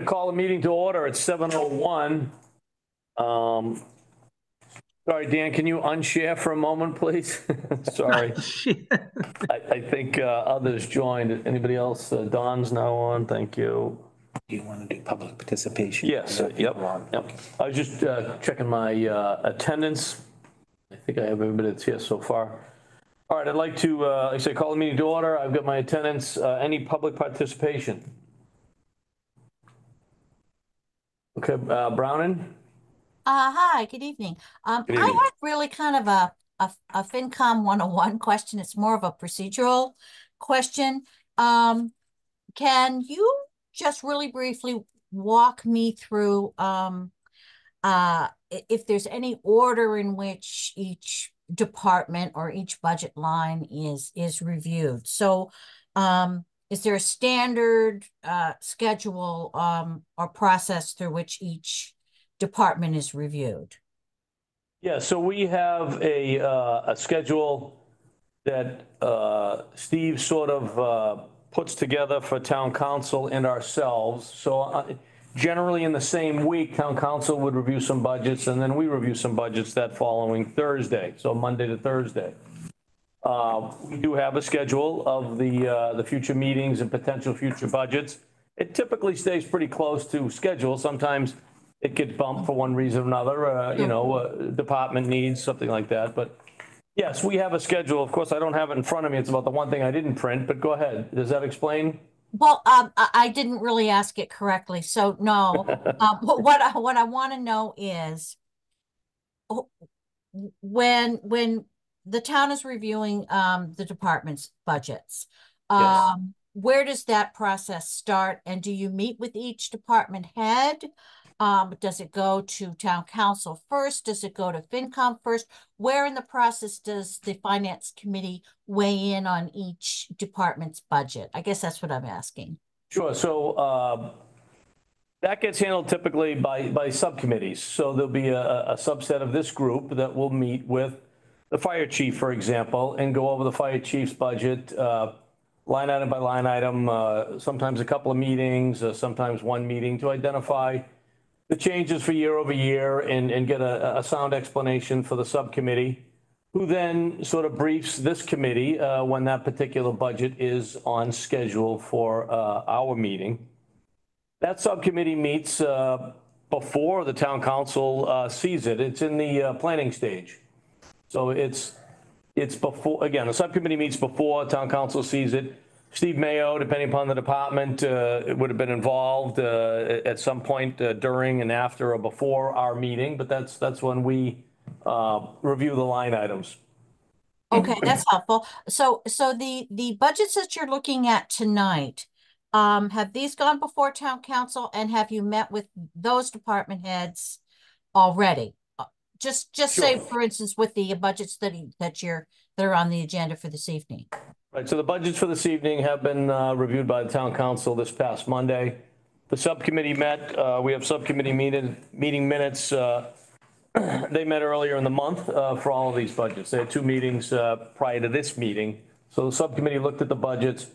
call the meeting to order at 7:01. Sorry, Dan, can you unshare for a moment, please? Sorry. I think others joined. Anybody else? Don's now on. Thank you. Do you want to do public participation? Yes. Yep. I was just checking my attendance. I think I have everybody that's here so far. All right, I'd like to, like I say, call the meeting to order. I've got my attendance. Any public participation? Okay, Browning? Hi, good evening. I have really kind of a FinCom 101 question. It's more of a procedural question. Can you just really briefly walk me through if there's any order in which each department or each budget line is reviewed? So is there a standard schedule or process through which each department is reviewed? Yeah, so we have a schedule that Steve sort of puts together for town council and ourselves. So generally in the same week, town council would review some budgets, and then we review some budgets that following Thursday, so Monday to Thursday. We do have a schedule of the future meetings and potential future budgets. It typically stays pretty close to schedule. Sometimes it gets bumped for one reason or another, department needs, something like that. But yes, we have a schedule. Of course, I don't have it in front of me. It's about the one thing I didn't print, but go ahead. Does that explain? Well, I didn't really ask it correctly. So no, what I want to know is when the town is reviewing the department's budgets, Yes. where does that process start? And do you meet with each department head? Does it go to town council first? Does it go to FinCom first? Where in the process does the finance committee weigh in on each department's budget? I guess that's what I'm asking. Sure. So that gets handled typically by subcommittees. So there'll be a subset of this group that will meet with the fire chief, for example, and go over the fire chief's budget, line item by line item, sometimes a couple of meetings, sometimes one meeting to identify the changes for year over year and get a sound explanation for the subcommittee, who then sort of briefs this committee when that particular budget is on schedule for our meeting. That subcommittee meets before the town council sees it. It's in the planning stage. So it's before, again, the subcommittee meets before town council sees it. Steve Mayo, depending upon the department, would have been involved at some point during and after or before our meeting, but that's when we review the line items. Okay, that's helpful. So the budgets that you're looking at tonight, have these gone before town council, and have you met with those department heads already? Just sure. Say, for instance, with the budgets that are on the agenda for this evening. Right, so the budgets for this evening have been reviewed by the town council this past Monday. The subcommittee met. We have subcommittee meeting minutes. They met earlier in the month for all of these budgets. They had two meetings prior to this meeting. So the subcommittee looked at the budgets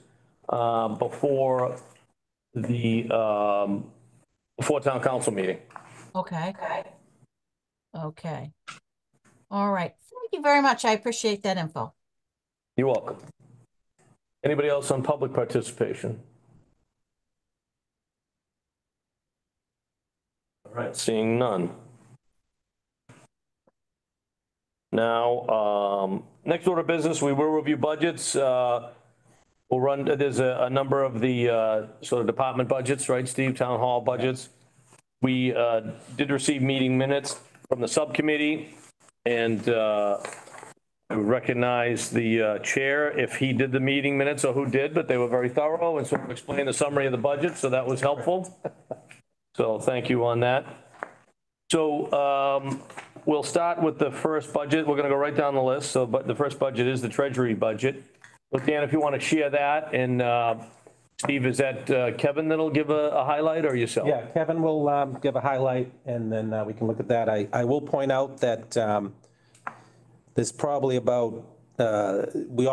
before the town council meeting. Okay. Okay. All right. Thank you very much. I appreciate that info. You're welcome. Anybody else on public participation? All right, seeing none. Now, next order of business, we will review budgets. We'll run, there's a number of the sort of department budgets, right, Steve? Town hall budgets. We did receive meeting minutes from the subcommittee, and I recognize the chair if he did the meeting minutes or who did, but they were very thorough and sort of explained the summary of the budget, so that was helpful. So thank you on that. So we'll start with the first budget. We're going to go right down the list. So, but the first budget is the Treasury budget. So Dan, if you want to share that, and Steve, is that Kevin that'll give a highlight, or yourself? Yeah, Kevin will give a highlight, and then we can look at that. I will point out that there's probably about, we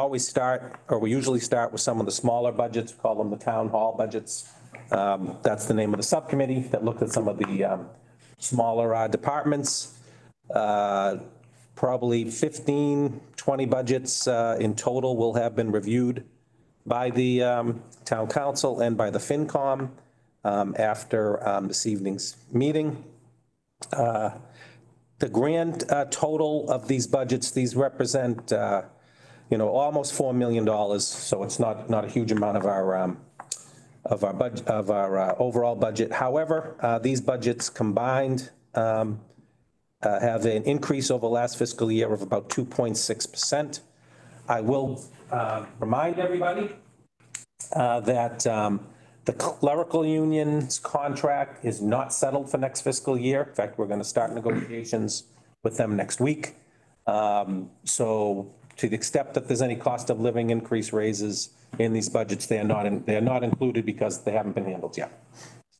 usually start with some of the smaller budgets, we call them the town hall budgets. That's the name of the subcommittee that looked at some of the smaller departments. Probably 15, 20 budgets in total will have been reviewed by the town council and by the FinCom after this evening's meeting. The grand total of these budgets, these represent, almost $4 million. So it's not a huge amount of our budget, of our overall budget. However, these budgets combined have an increase over last fiscal year of about 2.6%. I will remind everybody that the clerical union's contract is not settled for next fiscal year. In fact, we're going to start negotiations with them next week. So to the extent that there's any cost of living increase raises in these budgets, they are not included because they haven't been handled yet.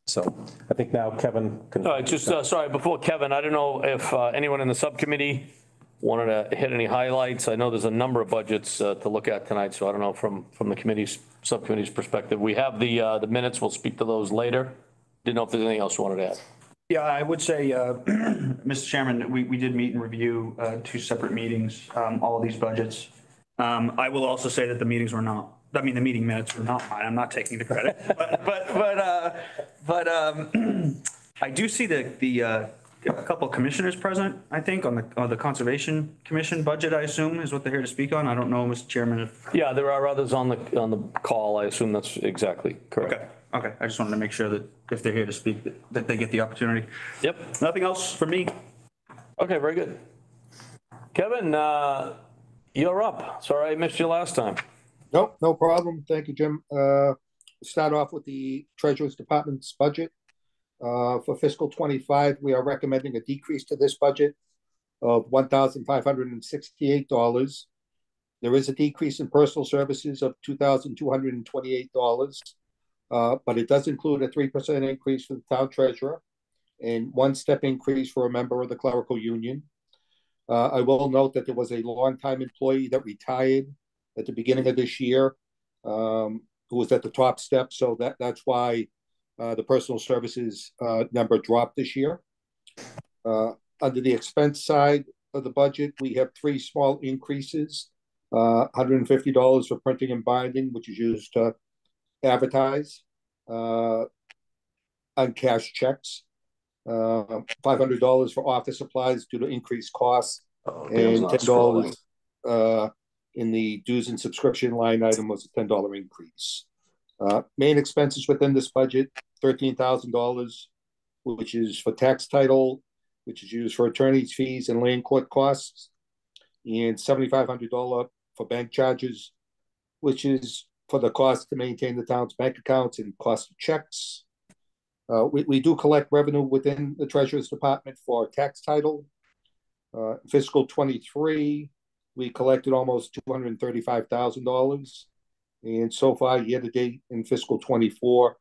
So I think now Kevin can. All right, just sorry, before Kevin, I don't know if anyone in the subcommittee wanted to hit any highlights. I know there's a number of budgets to look at tonight, so I don't know from the subcommittee's perspective. We have the minutes. We'll speak to those later. Didn't know if there's anything else you wanted to add. Yeah, I would say, Mr. Chairman, we did meet and review 2 separate meetings, all of these budgets. I will also say that the meetings were not, the meeting minutes were not mine. I'm not taking the credit, but I do see a couple of commissioners present, I think, on the Conservation Commission budget, I assume, is what they're here to speak on. I don't know, Mr. Chairman, if. Yeah, there are others on the call. I assume that's exactly correct. Okay. I just wanted to make sure that if they're here to speak, that they get the opportunity. Yep. Nothing else from me. Okay, very good. Kevin, you're up. Sorry I missed you last time. Nope, no problem. Thank you, Jim. Start off with the Treasurer's Department's budget. For fiscal 25, we are recommending a decrease to this budget of $1,568. There is a decrease in personal services of $2,228, but it does include a 3% increase for the town treasurer and 1-step increase for a member of the clerical union. I will note that there was a longtime employee that retired at the beginning of this year, who was at the top step, so that's why the personal services number dropped this year. Under the expense side of the budget, we have 3 small increases. $150 for printing and binding, which is used to advertise uncashed checks. $500 for office supplies due to increased costs, and $10 in the dues and subscription line item was a $10 increase. Main expenses within this budget, $13,000, which is for tax title, which is used for attorney's fees and land court costs, and $7,500 for bank charges, which is for the cost to maintain the town's bank accounts and cost of checks. We do collect revenue within the Treasurer's Department for tax title. Fiscal 23, we collected almost $235,000. And so far, year to date in fiscal 24,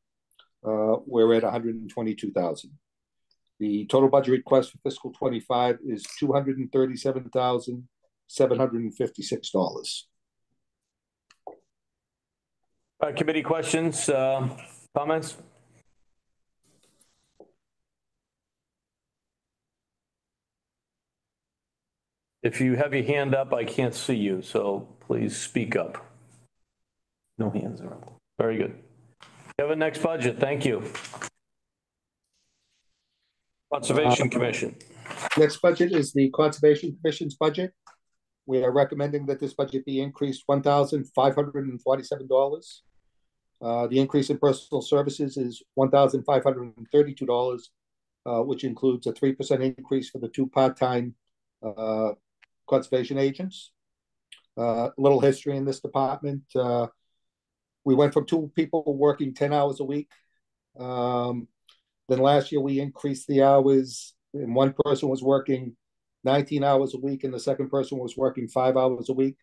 we're at $122,000. The total budget request for fiscal 25 is $237,756. Committee questions, comments? If you have your hand up, I can't see you, so please speak up. No hands are up. Very good. Kevin, next budget. Thank you. Conservation Commission. Next budget is the Conservation Commission's budget. We are recommending that this budget be increased $1,547. The increase in personal services is $1,532, which includes a 3% increase for the 2 part-time conservation agents. A little history in this department. We went from 2 people working 10 hours a week. Then last year we increased the hours, and 1 person was working 19 hours a week, and the second person was working 5 hours a week.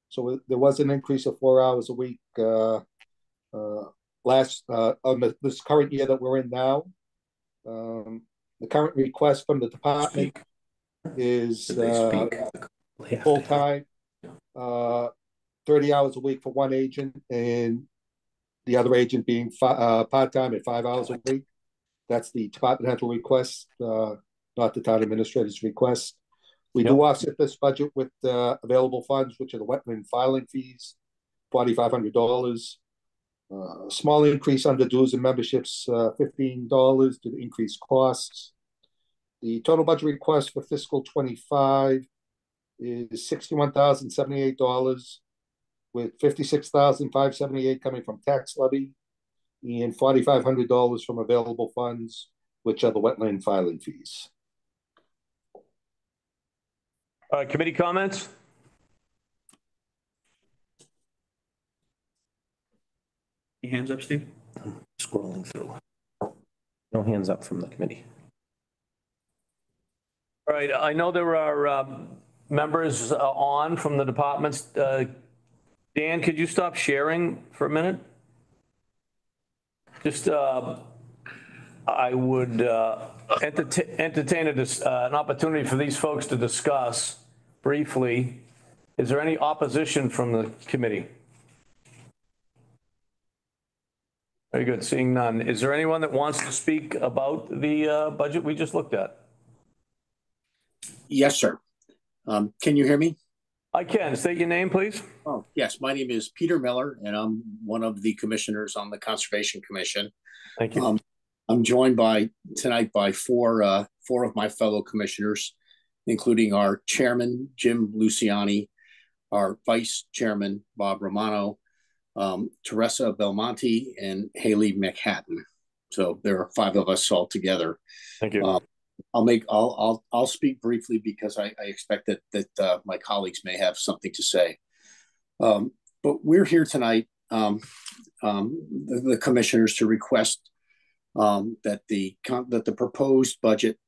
So there was an increase of 4 hours a week on this current year that we're in now. The current request from the department is full-time, 30 hours a week for 1 agent, and The other agent being part-time at 5 hours a week. That's the departmental request, not the town administrator's request. We do offset this budget with available funds, which are the wetland filing fees, $4,500. Small increase under dues and memberships, $15 due to increased costs. The total budget request for fiscal 25 is $61,078, with $56,578 coming from tax levy and $4,500 from available funds, which are the wetland filing fees. Committee comments? Any hands up, Steve? Scrolling through. No hands up from the committee. All right, I know there are members on from the departments. Dan, could you stop sharing for a minute? Just, I would entertain an opportunity for these folks to discuss briefly. Is there any opposition from the committee? Very good, seeing none. Is there anyone that wants to speak about the budget we just looked at? Yes, sir. Can you hear me? I can. State your name, please. Oh, yes. My name is Peter Miller, and I'm one of the commissioners on the Conservation Commission. Thank you. I'm joined tonight by four of my fellow commissioners, including our chairman, Jim Luciani, our vice chairman, Bob Romano, Teresa Belmonte, and Haley McHatton. So there are 5 of us all together. Thank you. I'll speak briefly because I expect that my colleagues may have something to say. But we're here tonight, the commissioners, to request that the proposed budget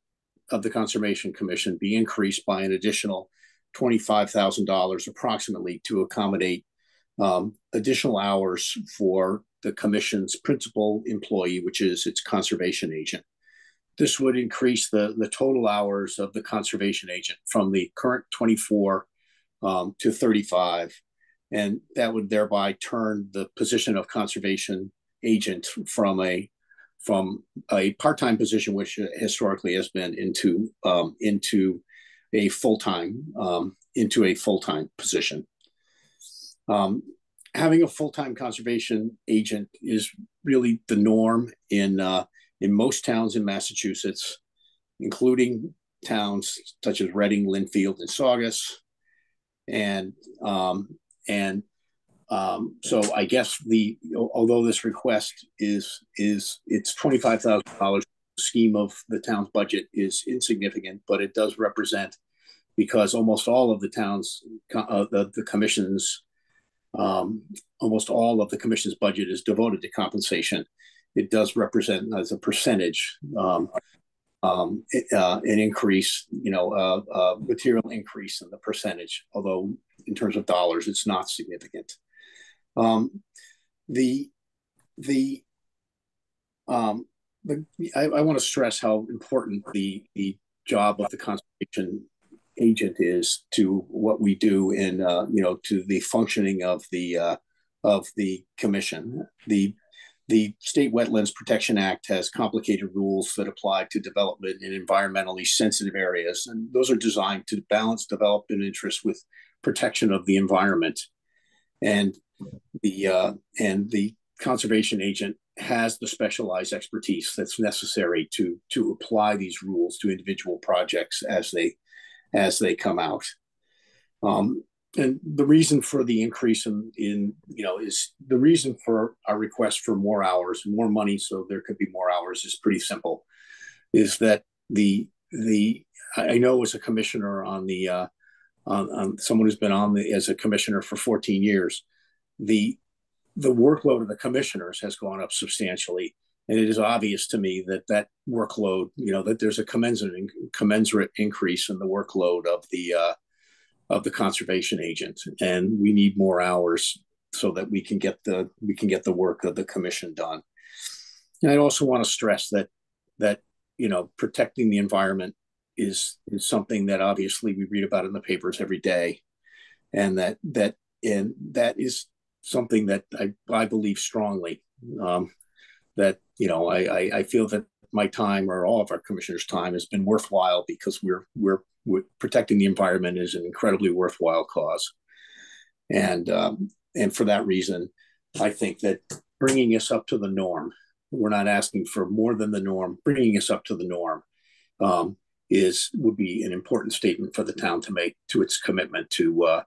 of the Conservation Commission be increased by an additional $25,000 approximately to accommodate additional hours for the commission's principal employee, which is its conservation agent. This would increase the total hours of the conservation agent from the current 24 to 35. And that would thereby turn the position of conservation agent from a part-time position, which historically has been, into a full-time position. Having a full-time conservation agent is really the norm in most towns in Massachusetts, including towns such as Reading, Lynnfield, and Saugus. So I guess although this request is it's $25,000 scheme of the town's budget is insignificant, but it does represent, because almost all of the towns, the commission's, almost all of the commission's budget is devoted to compensation. It does represent, as a percentage, an increase, material increase in the percentage, although in terms of dollars, it's not significant. I want to stress how important the job of the conservation agent is to what we do in, to the functioning of the commission. The State Wetlands Protection Act has complicated rules that apply to development in environmentally sensitive areas, and those are designed to balance development interests with protection of the environment. And the conservation agent has the specialized expertise that's necessary to apply these rules to individual projects as they come out. And the reason for the increase is the reason for our request for more hours, more money, so there could be more hours, is pretty simple. Is that I know as a commissioner on someone who's been as a commissioner for 14 years, the workload of the commissioners has gone up substantially, and it is obvious to me that workload, that there's a commensurate increase in the workload of the conservation agent, and we need more hours so that we can get the work of the commission done. And I also want to stress that protecting the environment is something that obviously we read about in the papers every day, and that is something that I believe strongly that, you know, I feel that my time, or all of our commissioners' time, has been worthwhile, because we're protecting the environment is an incredibly worthwhile cause. And for that reason, I think that bringing us up to the norm, we're not asking for more than the norm, bringing us up to the norm would be an important statement for the town to make to its commitment to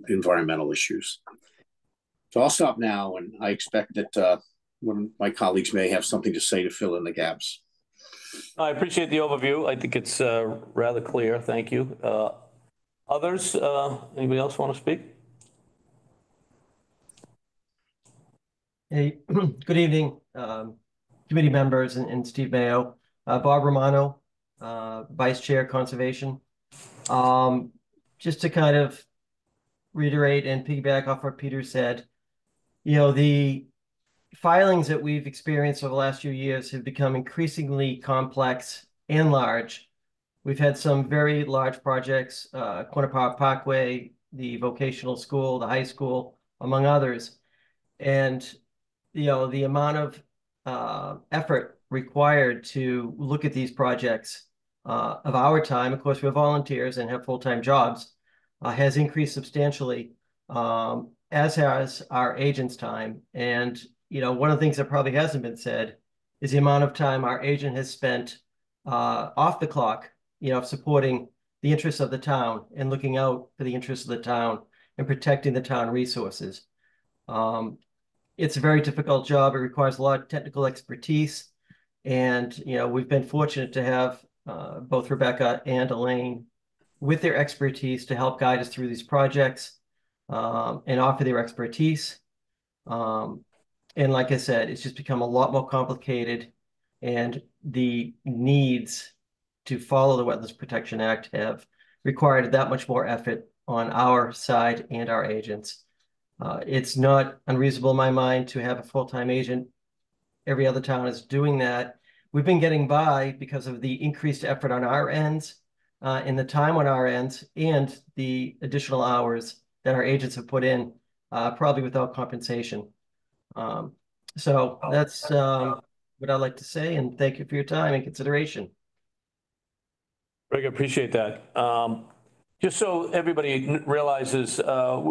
environmental issues. So I'll stop now, and I expect that one of my colleagues may have something to say to fill in the gaps. I appreciate the overview. I think it's rather clear. Thank you. Others, anybody else want to speak? Hey, good evening, committee members and Steve Mayo. Bob Romano, Vice Chair Conservation. Just to kind of reiterate and piggyback off what Peter said, you know, the filings that we've experienced over the last few years have become increasingly complex and large. We've had some very large projects, Corner Park Parkway, the vocational school, the high school, among others. And, you know, the amount of effort required to look at these projects of our time, of course, we're volunteers and have full-time jobs, has increased substantially, as has our agent's time. And, you know, one of the things that probably hasn't been said is the amount of time our agent has spent off the clock, you know, supporting the interests of the town and looking out for the interests of the town and protecting the town resources. It's a very difficult job. It requires a lot of technical expertise. And, you know, we've been fortunate to have both Rebecca and Elaine with their expertise to help guide us through these projects and offer their expertise. And like I said, it's just become a lot more complicated, and the needs to follow the Wetlands Protection Act have required that much more effort on our side and our agents. It's not unreasonable in my mind to have a full-time agent. Every other town is doing that. We've been getting by because of the increased effort on our ends, and the time on our ends, and the additional hours that our agents have put in, probably without compensation. So that's what I'd like to say, and thank you for your time and consideration. Greg, I appreciate that. Just so everybody realizes,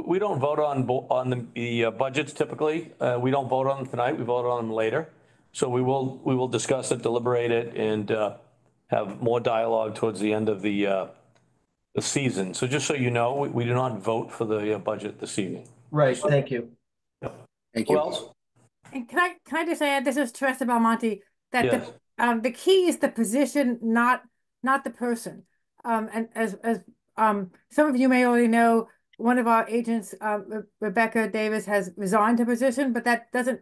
we don't vote on the budgets typically. We don't vote on them tonight. We vote on them later. So we will discuss it, deliberate it, and have more dialogue towards the end of the season. So just so you know, we do not vote for the budget this evening. Right. Thank you. Thank Who you. else? And can I just add, this is Teresa Belmonte, that Yes. the key is the position, not the person. And as some of you may already know, one of our agents, Rebecca Davis, has resigned her position, but that doesn't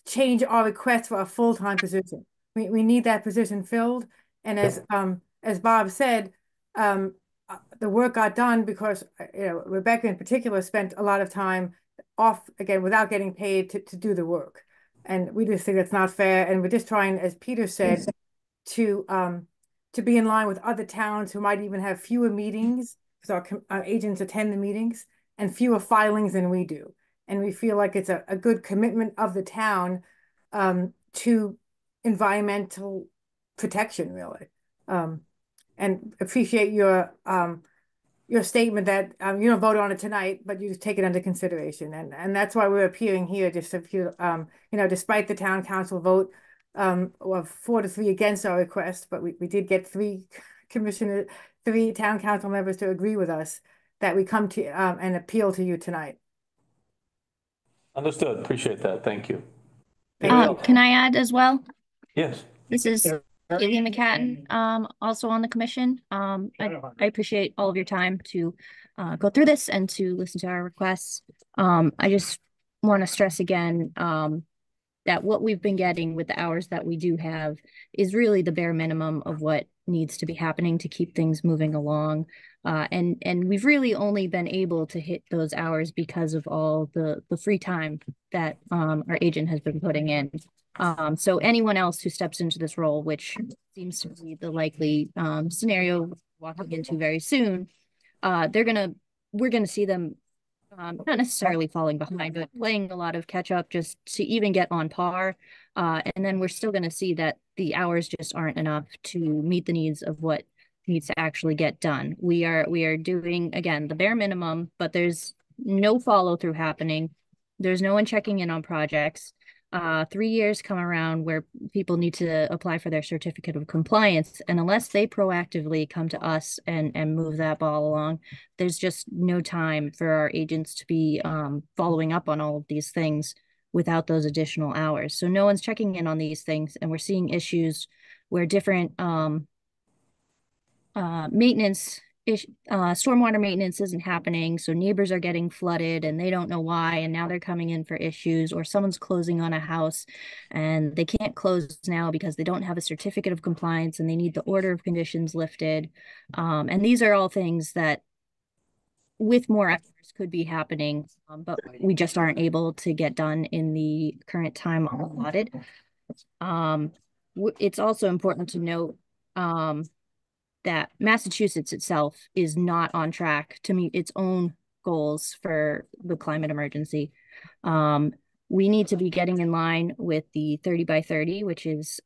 change our request for a full-time position. We need that position filled. And as Bob said, the work got done because, you know, Rebecca in particular spent a lot of time off, again, without getting paid to do the work. And we just think that's not fair. And we're just trying, as Peter said, to be in line with other towns who might even have fewer meetings, because our agents attend the meetings, and fewer filings than we do. And we feel like it's a good commitment of the town to environmental protection, really. And appreciate your statement that you don't vote on it tonight, but you just take it under consideration. And that's why we're appearing here, just to feel, you know, despite the town council vote of 4-3 against our request, but we did get 3 town council members to agree with us that we come to and appeal to you tonight. Understood. Appreciate that. Thank you. Can I add as well? Yes. This is Vivian McCatton, also on the commission. I appreciate all of your time to go through this and to listen to our requests. I just want to stress again that what we've been getting with the hours that we do have is really the bare minimum of what needs to be happening to keep things moving along. And we've really only been able to hit those hours because of all the free time that our agent has been putting in. So anyone else who steps into this role, which seems to be the likely scenario walking into very soon, we're gonna see them not necessarily falling behind, but playing a lot of catch up just to even get on par. And then we're still going to see that the hours just aren't enough to meet the needs of what needs to actually get done. We are doing, again, the bare minimum, but there's no follow through happening. There's no one checking in on projects. 3 years come around where people need to apply for their certificate of compliance. And unless they proactively come to us and move that ball along, there's just no time for our agents to be following up on all of these things without those additional hours. So no one's checking in on these things, and we're seeing issues where different stormwater maintenance isn't happening, so neighbors are getting flooded and they don't know why, and now they're coming in for issues, or someone's closing on a house and they can't close now because they don't have a certificate of compliance and they need the order of conditions lifted. And these are all things that with more hours could be happening, but we just aren't able to get done in the current time allotted. It's also important to note that Massachusetts itself is not on track to meet its own goals for the climate emergency. We need to be getting in line with the 30 by 30, which is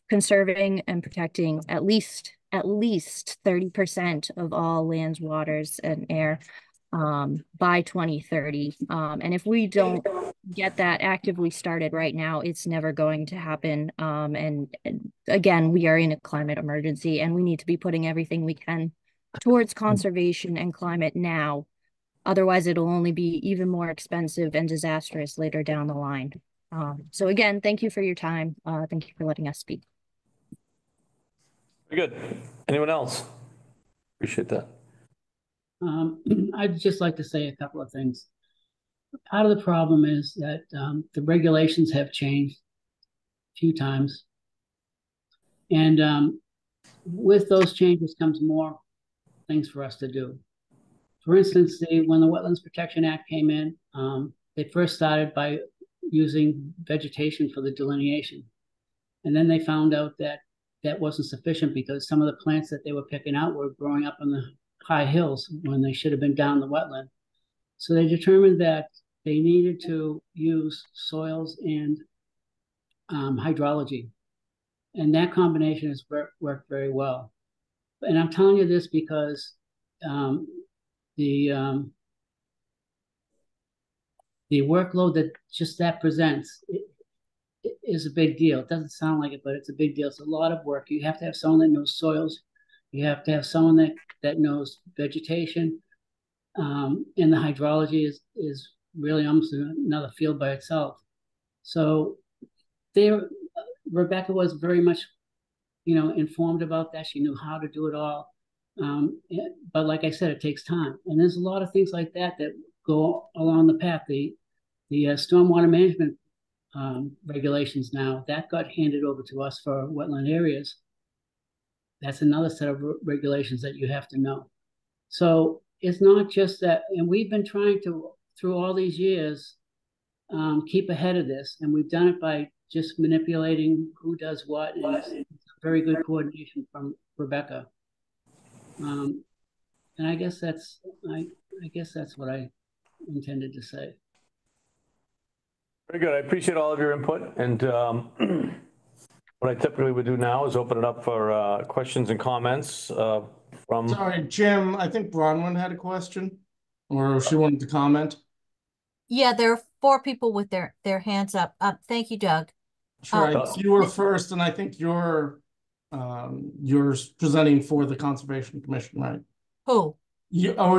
conserving and protecting at least 30% of all lands, waters, and air by 2030. And if we don't get that actively started right now, it's never going to happen. And again, we are in a climate emergency and we need to be putting everything we can towards conservation and climate now. Otherwise, it'll only be even more expensive and disastrous later down the line. So again, thank you for your time. Thank you for letting us speak. Very good. Anyone else? Appreciate that. I'd just like to say a couple of things. Part of the problem is that the regulations have changed a few times. And with those changes comes more things for us to do. For instance, when the Wetlands Protection Act came in, they first started by using vegetation for the delineation. And then they found out that that wasn't sufficient because some of the plants that they were picking out were growing up in the high hills when they should have been down the wetland. So they determined that they needed to use soils and hydrology. And that combination has worked very well. And I'm telling you this because the workload that presents is a big deal. It doesn't sound like it, but it's a big deal. It's a lot of work. You have to have someone that knows soils. You have to have someone that knows vegetation. And the hydrology is really almost another field by itself. So Rebecca was very much, informed about that. She knew how to do it all. But like I said, it takes time. And there's a lot of things like that go along the path. The stormwater management regulations now, that got handed over to us for wetland areas. That's another set of regulations that you have to know. So it's not just that, and we've been trying to, through all these years, keep ahead of this. And we've done it by just manipulating who does what. And it's very good coordination from Rebecca. And I guess that's what I intended to say. Very good. I appreciate all of your input. And what I typically would do now is open it up for questions and comments from. Sorry, Jim, I think Bronwyn had a question or she wanted to comment. Yeah, there are 4 people with their hands up. Thank you, Doug. Sure, you were first, and I think you're presenting for the Conservation Commission, right? Who? Oh,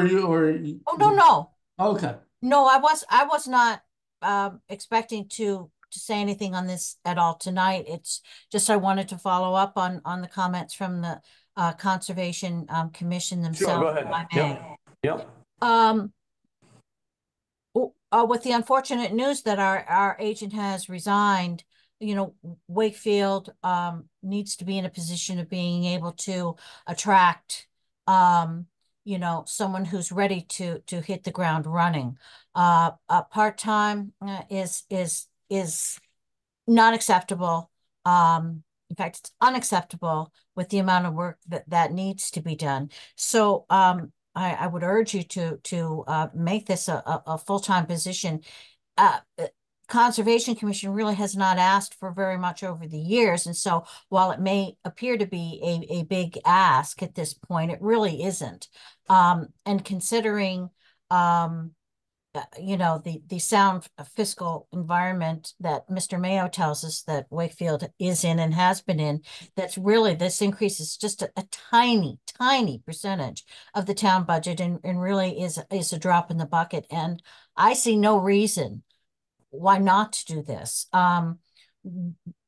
no. Okay. No, I was not expecting to say anything on this at all tonight. It's just I wanted to follow up on the comments from the Conservation Commission themselves. Sure, go ahead. Yep. With the unfortunate news that our agent has resigned, Wakefield needs to be in a position of being able to attract someone who's ready to hit the ground running. Part-time is not acceptable. In fact, it's unacceptable with the amount of work that needs to be done. So I would urge you to make this a full-time position. Conservation Commission really has not asked for very much over the years. And so while it may appear to be a big ask at this point, it really isn't. And considering, you know, the sound fiscal environment that Mr. Mayo tells us that Wakefield is in and has been in, that's really, this increase is just a tiny, tiny percentage of the town budget and really is a drop in the bucket. And I see no reason why not to do this.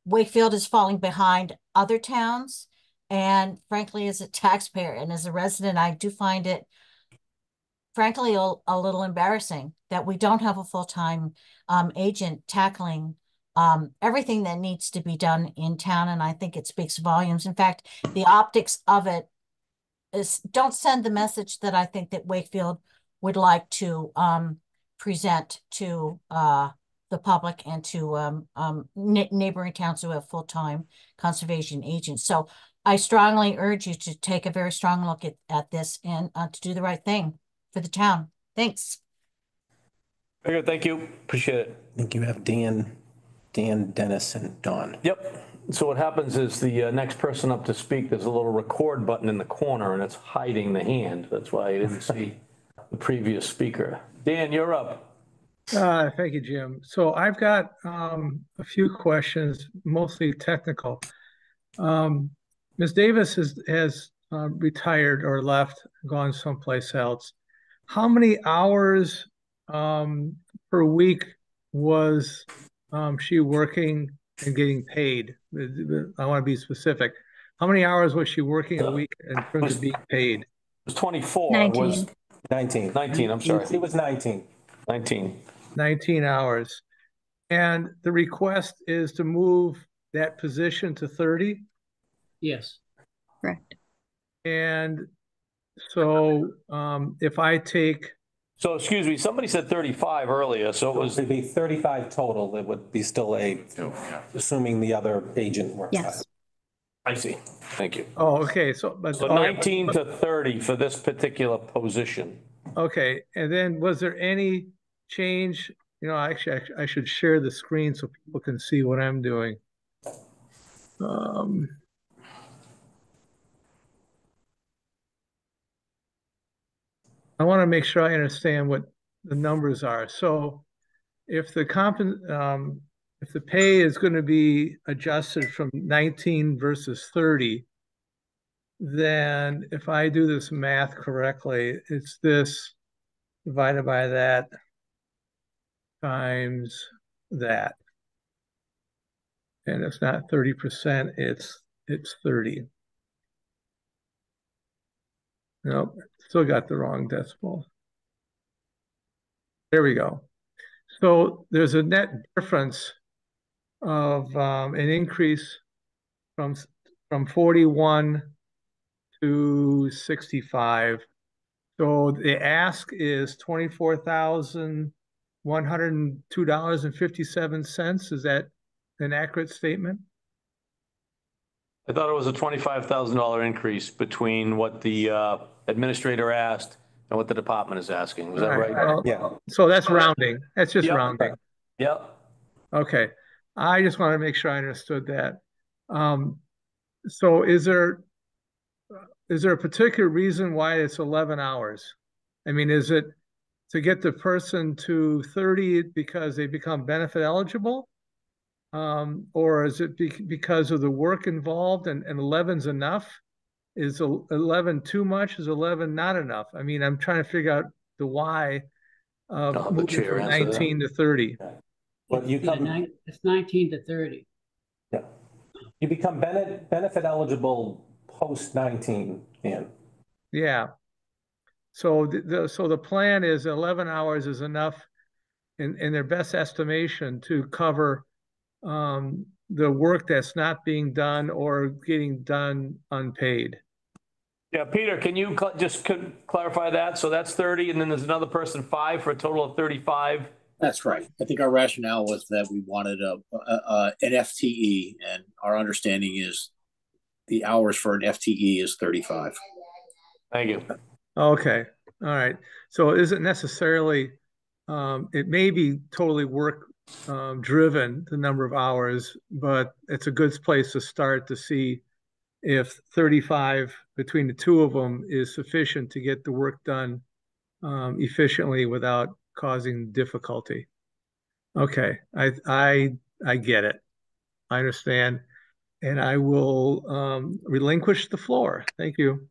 Wakefield is falling behind other towns. And frankly, as a taxpayer and as a resident, I do find it frankly a little embarrassing that we don't have a full-time agent tackling everything that needs to be done in town. And I think it speaks volumes. In fact, the optics of it don't send the message that I think that Wakefield would like to present to the public and to neighboring towns who have full-time conservation agents. So I strongly urge you to take a very strong look at this and to do the right thing for the town. Thanks. Very good. Thank you. Appreciate it. I think you have Dan, Dennis, and Don. Yep. So what happens is the next person up to speak, there's a little record button in the corner and it's hiding the hand. That's why I didn't see the previous speaker. Dan, you're up. Thank you, Jim. So I've got a few questions, mostly technical. Ms. Davis has retired or left, gone someplace else. How many hours per week was she working and getting paid? I want to be specific. How many hours was she working a week in terms of being paid? It was 24. 19. It was 19, I'm sorry. It was 19. 19 hours. And the request is to move that position to 30? Yes. Correct. And so if I take... So, excuse me, somebody said 35 earlier, so it was... It'd be 35 total. It would be still assuming the other agent works. Yes. I see. Thank you. Oh, okay. So 19 to 30 for this particular position. Okay. And then was there any change? You know, actually, I should share the screen so people can see what I'm doing. I want to make sure I understand what the numbers are. So if the pay is going to be adjusted from 19 versus 30, then if I do this math correctly, it's this divided by that times that. And it's not 30%, it's 30. Nope, still got the wrong decimal. There we go. So there's a net difference of an increase from 41 to 65. So the ask is $24,102.57. Is that an accurate statement? I thought it was a $25,000 increase between what the administrator asked and what the department is asking. Was that right? Well, Yeah. So that's rounding. That's just Yep. rounding. Yep. Okay. I just want to make sure I understood that. So is there a particular reason why it's 11 hours? I mean, is it to get the person to 30 because they become benefit eligible? Or is it because of the work involved and 11's enough? Is 11 too much? Is 11 not enough? I mean, I'm trying to figure out the why of moving from 19 to 30. But you come, It's 19 to 30. yeah, you become benefit eligible post 19, Ian. Yeah. So the plan is 11 hours is enough in their best estimation to cover the work that's not being done or getting done unpaid. Yeah, Peter, can you just clarify that? So that's 30, and then there's another person 5 for a total of 35. That's right. I think our rationale was that we wanted an FTE, and our understanding is the hours for an FTE is 35. Thank you. Okay. All right. So it isn't necessarily, it may be totally work driven, the number of hours, but it's a good place to start to see if 35 between the two of them is sufficient to get the work done efficiently without causing difficulty. Okay, I get it. I understand. And I will relinquish the floor. Thank you.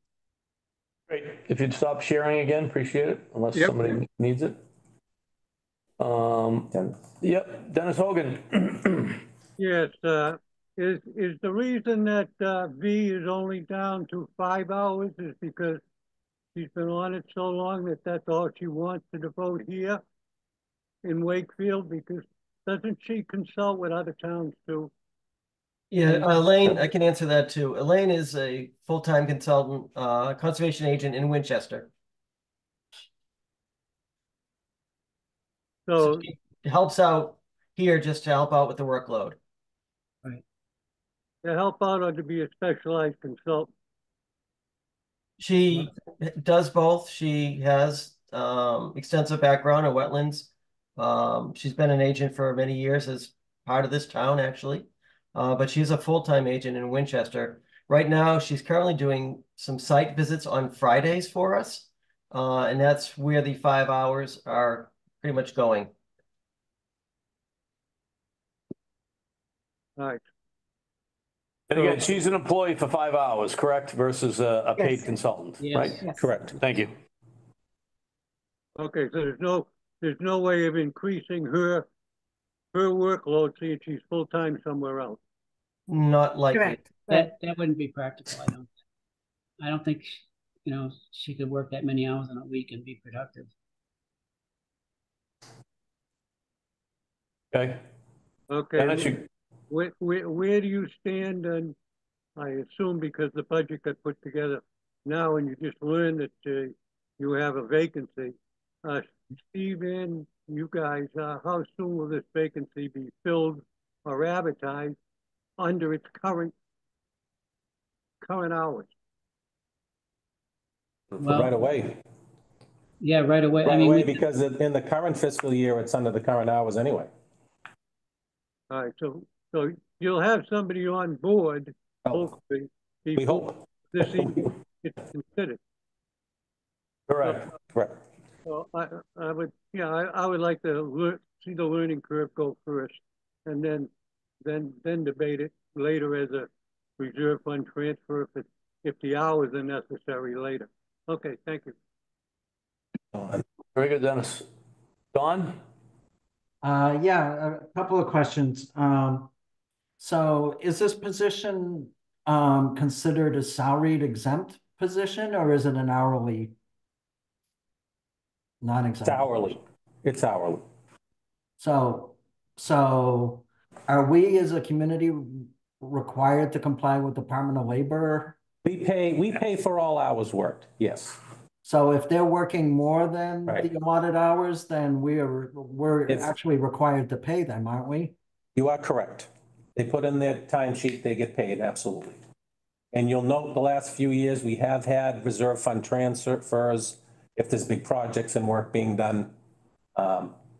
Great. If you'd stop sharing again, appreciate it, unless Yep. somebody needs it. Yep, Dennis Hogan. Yes, is the reason that V is only down to 5 hours is because she's been on it so long that that's all she wants to devote here in Wakefield? Because doesn't she consult with other towns too? Yeah, Elaine, I can answer that too. Elaine is a full-time consultant, conservation agent in Winchester. So she helps out here just to help out with the workload. Right. To help out or to be a specialized consultant? She does both. She has extensive background in wetlands. She's been an agent for many years as part of this town, actually. But she's a full-time agent in Winchester. Right now, she's currently doing some site visits on Fridays for us. And that's where the 5 hours are pretty much going. All right. And again, she's an employee for 5 hours, correct? Versus a paid Yes. consultant, Yes. right? Yes. Correct. Thank you. Okay, so there's no way of increasing her workload seeing she's full-time somewhere else. Not likely. Correct. Right. That wouldn't be practical, I don't think, she could work that many hours in a week and be productive. Okay. Okay. Dennis, you, Where do you stand? And I assume because the budget got put together now and you just learned that you have a vacancy. Steve and you guys, how soon will this vacancy be filled or advertised under its current hours? Well, Right away. Yeah, right away. Right away, because in the current fiscal year, it's under the current hours anyway. All right, so you'll have somebody on board, Oh, hopefully, we hope. this evening it's considered. correct. Correct. So I would, yeah, I would like to see the learning curve go first, and then debate it later as a reserve fund transfer if the hours are necessary later. Okay, thank you. Very good, Dennis. Don? Yeah, a couple of questions. So is this position considered a salaried exempt position, or is it an hourly non-exempt? It's hourly. It's hourly. So are we as a community required to comply with Department of Labor? We pay for all hours worked, yes. So if they're working more than Right. the allotted hours, then we're actually required to pay them, aren't we? You are correct. They put in their timesheet, they get paid, absolutely. And you'll note the last few years, we have had reserve fund transfers if there's big projects and work being done.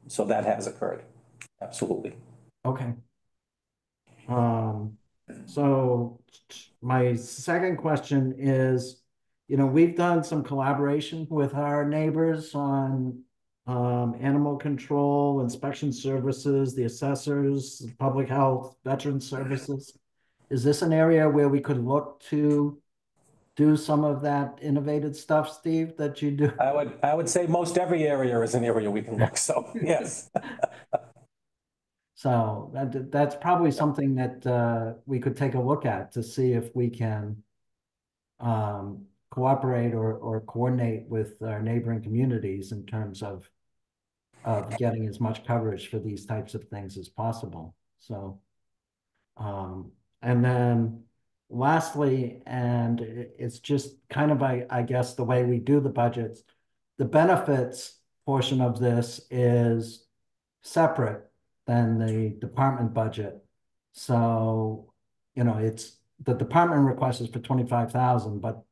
So that has occurred, absolutely. Okay. So my second question is, we've done some collaboration with our neighbors on animal control, inspection services, the assessors, public health, veteran services. Is this an area where we could look to do some of that innovative stuff, Steve, that you do? I would say most every area is an area we can look, so yes. So that's probably something that we could take a look at to see if we can cooperate or coordinate with our neighboring communities in terms of getting as much coverage for these types of things as possible. So, and then lastly, and it's just kind of, I guess, the way we do the budgets, the benefits portion of this is separate than the department budget. So, it's the department request is for 25,000, but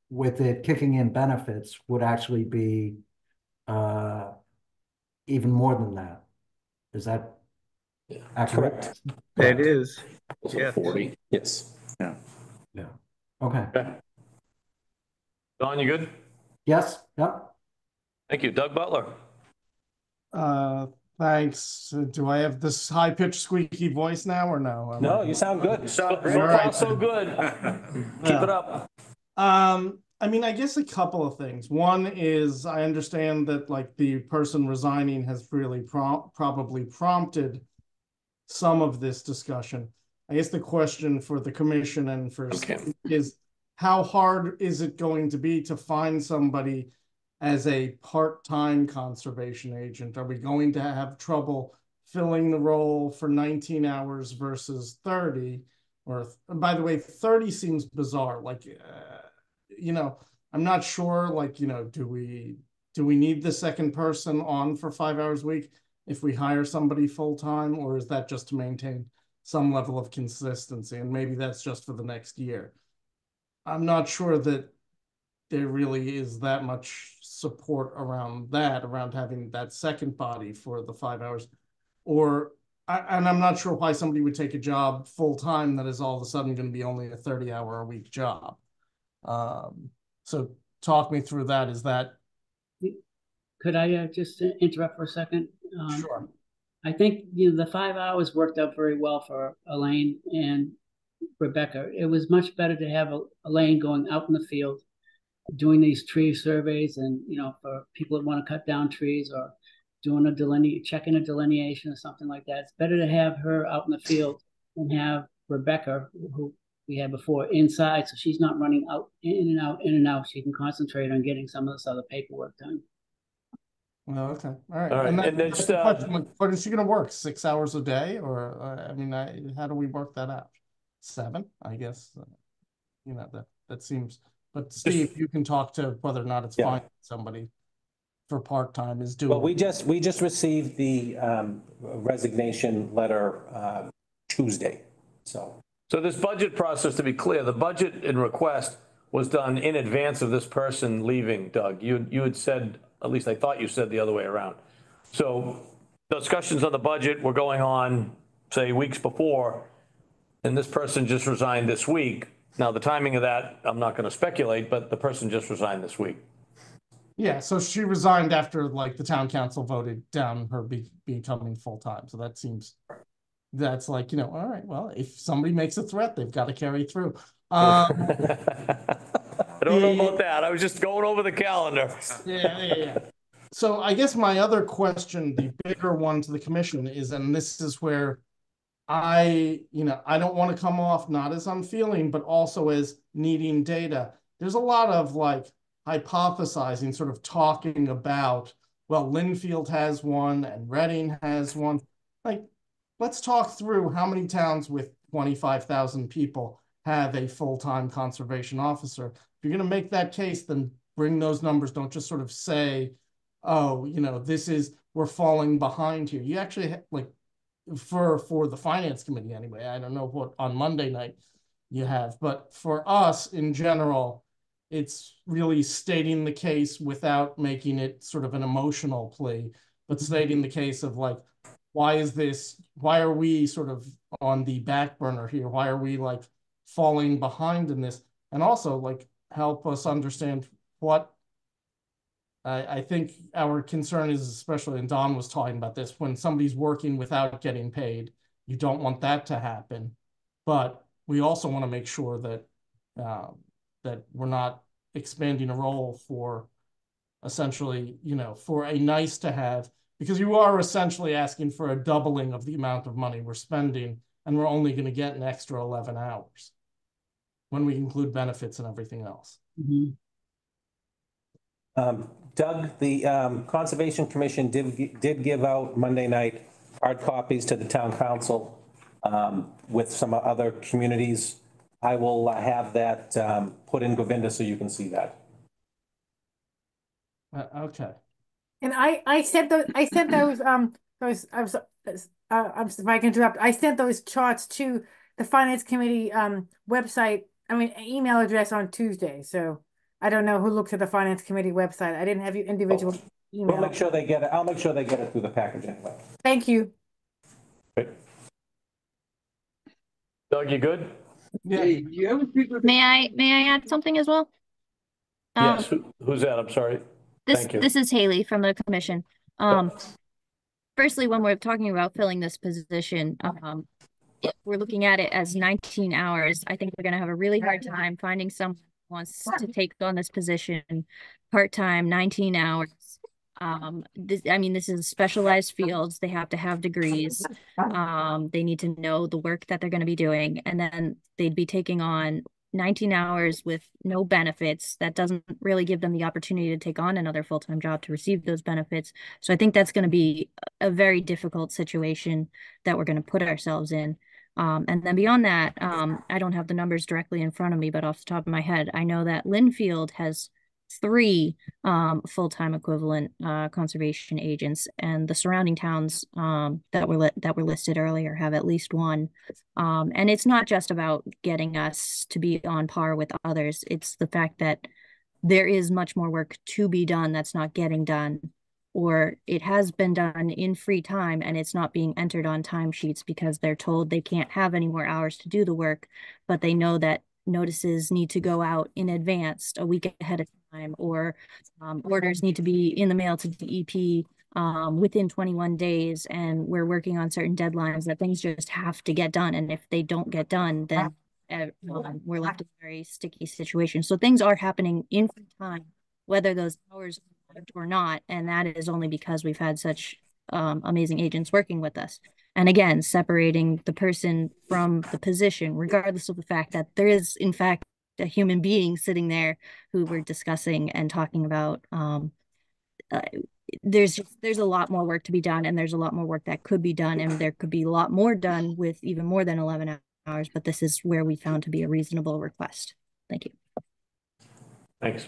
with it kicking in benefits would actually be even more than that. Is that accurate? Correct. It is. Was Yeah. it 40? Yes. Yeah. Okay. Okay. Don, you good? Yes, yep. Thank you. Doug Butler. Thanks. Do I have this high-pitched squeaky voice now or no? No, you sound good. So All right. far, so good. Keep it up. I mean, I guess a couple of things. One is I understand that like the person resigning has really probably prompted some of this discussion. I guess the question for the commission and for Steve is how hard is it going to be to find somebody as a part-time conservation agent? Are we going to have trouble filling the role for 19 hours versus 30? Or, by the way, 30 seems bizarre. Like, you know, I'm not sure, like, you know, do we need the second person on for 5 hours a week if we hire somebody full-time, or is that just to maintain some level of consistency? And maybe that's just for the next year. I'm not sure that there really is that much support around that, around having that second body for the 5 hours. And I'm not sure why somebody would take a job full-time that is all of a sudden going to be only a 30-hour-a-week job. So talk me through that. Is that... Could I just interrupt for a second? Sure. I think the 5 hours worked out very well for Elaine and Rebecca. It was much better to have Elaine going out in the field, doing these tree surveys, and for people that want to cut down trees or doing checking a delineation or something like that. It's better to have her out in the field and have Rebecca, who we had before, inside, so she's not running out, in and out, in and out. She can concentrate on getting some of this other paperwork done. Well, okay. All right. All right. And And that's it's, the question. Like, what is she going to work? 6 hours a day? Or, I mean, how do we work that out? 7, I guess. That seems, but Steve, you can talk to whether or not it's fine somebody for part-time is doing. Well, we just received the resignation letter Tuesday, so. So this budget process, to be clear, the budget and request was done in advance of this person leaving, Doug. You had said, at least I thought you said the other way around. So discussions on the budget were going on, say, weeks before, and this person just resigned this week. Now, the timing of that, I'm not going to speculate, but the person just resigned this week. Yeah, so she resigned after like the town council voted down her becoming full-time. So that's like, all right, well, if somebody makes a threat, they've got to carry through. I don't know about that. I was just going over the calendar. Yeah. So I guess my other question, the bigger one to the commission is, and this is where I don't want to come off not as unfeeling, but also as needing data. There's a lot of like hypothesizing, sort of talking about, well, Linfield has one and Reading has one. Like, let's talk through how many towns with 25,000 people have a full-time conservation officer. If you're going to make that case, then bring those numbers. Don't just sort of say, oh, we're falling behind here. You actually like, for the finance committee anyway, I don't know what on Monday night you have, but for us in general, it's really stating the case without making it sort of an emotional plea, but stating the case of like, why are we sort of on the back burner here? Why are we like falling behind in this? And also like help us understand what I think our concern is, especially, and Don was talking about this, when somebody's working without getting paid, you don't want that to happen. But we also want to make sure that that we're not expanding a role for essentially, for a nice to have, because you are essentially asking for a doubling of the amount of money we're spending, and we're only going to get an extra 11 hours when we include benefits and everything else. Mm-hmm. Doug, the Conservation Commission did give out Monday night hard copies to the town council with some other communities. I will have that put in Govinda so you can see that. Okay. And I sent those if I can interrupt, I sent those charts to the finance committee website, email address on Tuesday. So I don't know who looked at the finance committee website. I didn't have your individual We'll email. make sure they get it. I'll make sure they get it through the package anyway. Thank you. Doug, you good? Yeah. May I add something as well? Yes, who's that? I'm sorry. Thank you. This is Haley from the commission. Firstly, when we're talking about filling this position, if we're looking at it as 19 hours, I think we're going to have a really hard time finding someone who wants to take on this position part-time, 19 hours. This is specialized fields. They have to have degrees. They need to know the work that they're going to be doing, and then they'd be taking on 19 hours with no benefits. That doesn't really give them the opportunity to take on another full-time job to receive those benefits. So I think that's going to be a very difficult situation that we're going to put ourselves in. And then beyond that, I don't have the numbers directly in front of me, but off the top of my head, I know that Linfield has 3 full-time equivalent conservation agents, and the surrounding towns that were listed earlier have at least 1. And it's not just about getting us to be on par with others. It's the fact that there is much more work to be done that's not getting done, or it has been done in free time and it's not being entered on timesheets because they're told they can't have any more hours to do the work, but they know that notices need to go out in advance a week ahead of time, or orders need to be in the mail to DEP within 21 days, and we're working on certain deadlines that things just have to get done. And if they don't get done, then we're left in a very sticky situation. So things are happening in free time, whether those hours or not, and that is only because we've had such amazing agents working with us. And again, separating the person from the position, regardless of the fact that there is, in fact, a human being sitting there who we're discussing and talking about. There's a lot more work to be done, and there's a lot more work that could be done, and there could be a lot more done with even more than 11 hours, but this is where we found to be a reasonable request. Thank you. Thanks.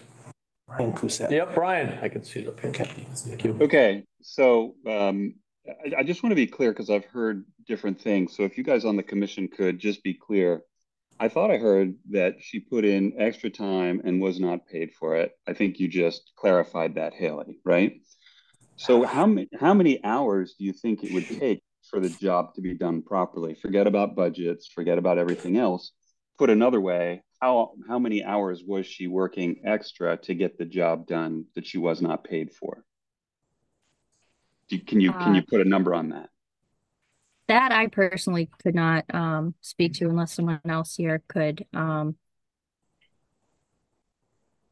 Brian Cousett. Yep, Brian, I can see it up here. Thank you. Okay, so I just want to be clear because I've heard different things. So if you guys on the commission could just be clear, I thought I heard that she put in extra time and was not paid for it. I think you just clarified that, Haley, right? So how many hours do you think it would take for the job to be done properly? Forget about budgets, forget about everything else. Put another way, how many hours was she working extra to get the job done that she was not paid for? Can you put a number on that? That I personally could not speak to unless someone else here could. I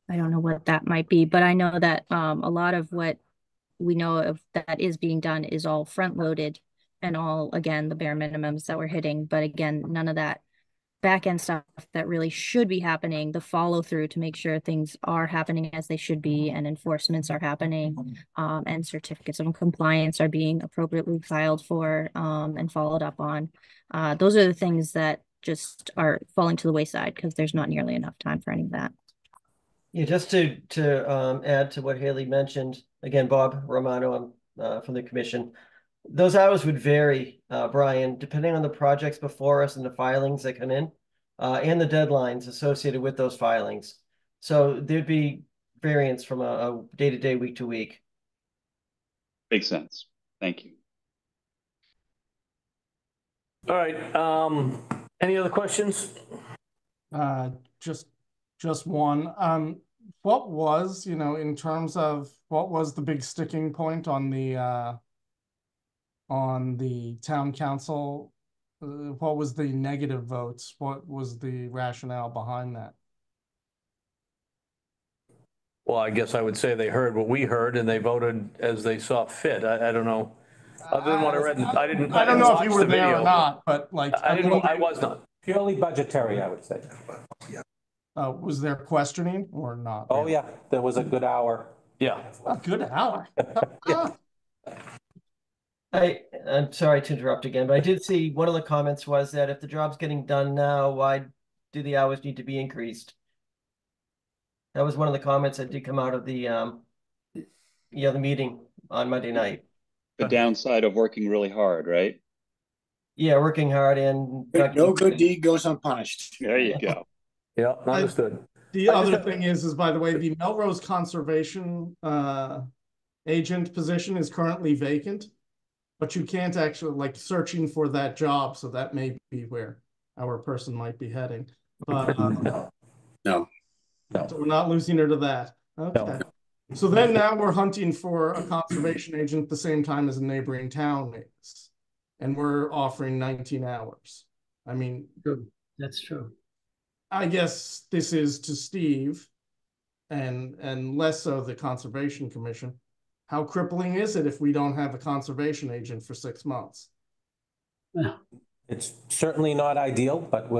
don't know what that might be, but I know that a lot of what we know of that is being done is all front loaded and all, again, the bare minimums that we're hitting. But again, none of that back end stuff that really should be happening, the follow through to make sure things are happening as they should be, and enforcements are happening, and certificates of compliance are being appropriately filed for and followed up on. Those are the things that just are falling to the wayside because there's not nearly enough time for any of that. Yeah, just to add to what Haley mentioned, again, Bob Romano, from the commission. Those hours would vary, Brian, depending on the projects before us and the filings that come in, and the deadlines associated with those filings. So there'd be variance from a day-to-day, week-to-week. Makes sense. Thank you. All right. Any other questions? Just one. What was, in terms of what was the big sticking point on the town council? What was the negative votes? What was the rationale behind that? Well, I guess I would say they heard what we heard and they voted as they saw fit. I don't know. Other than what I read, I don't know if you were there or not, but like I was not. Purely budgetary, I would say. Was there questioning or not? Oh yeah, there was a good hour. Yeah. A good hour. Yeah. I'm sorry to interrupt again, but I did see one of the comments was that if the job's getting done now, why do the hours need to be increased? That was one of the comments that did come out of the meeting on Monday night. The downside of working really hard, right? Yeah, working hard and no good deed goes unpunished. There you go. Yeah, understood. The other thing is by the way, the Melrose Conservation agent position is currently vacant, but you can't actually like searching for that job. So that may be where our person might be heading. But No. so we're not losing her to that. Okay. No. So then now we're hunting for a conservation agent the same time as a neighboring town is. And we're offering 19 hours. I mean, True. That's true. I guess this is to Steve and less so the Conservation Commission. How crippling is it if we don't have a conservation agent for 6 months? It's certainly not ideal, but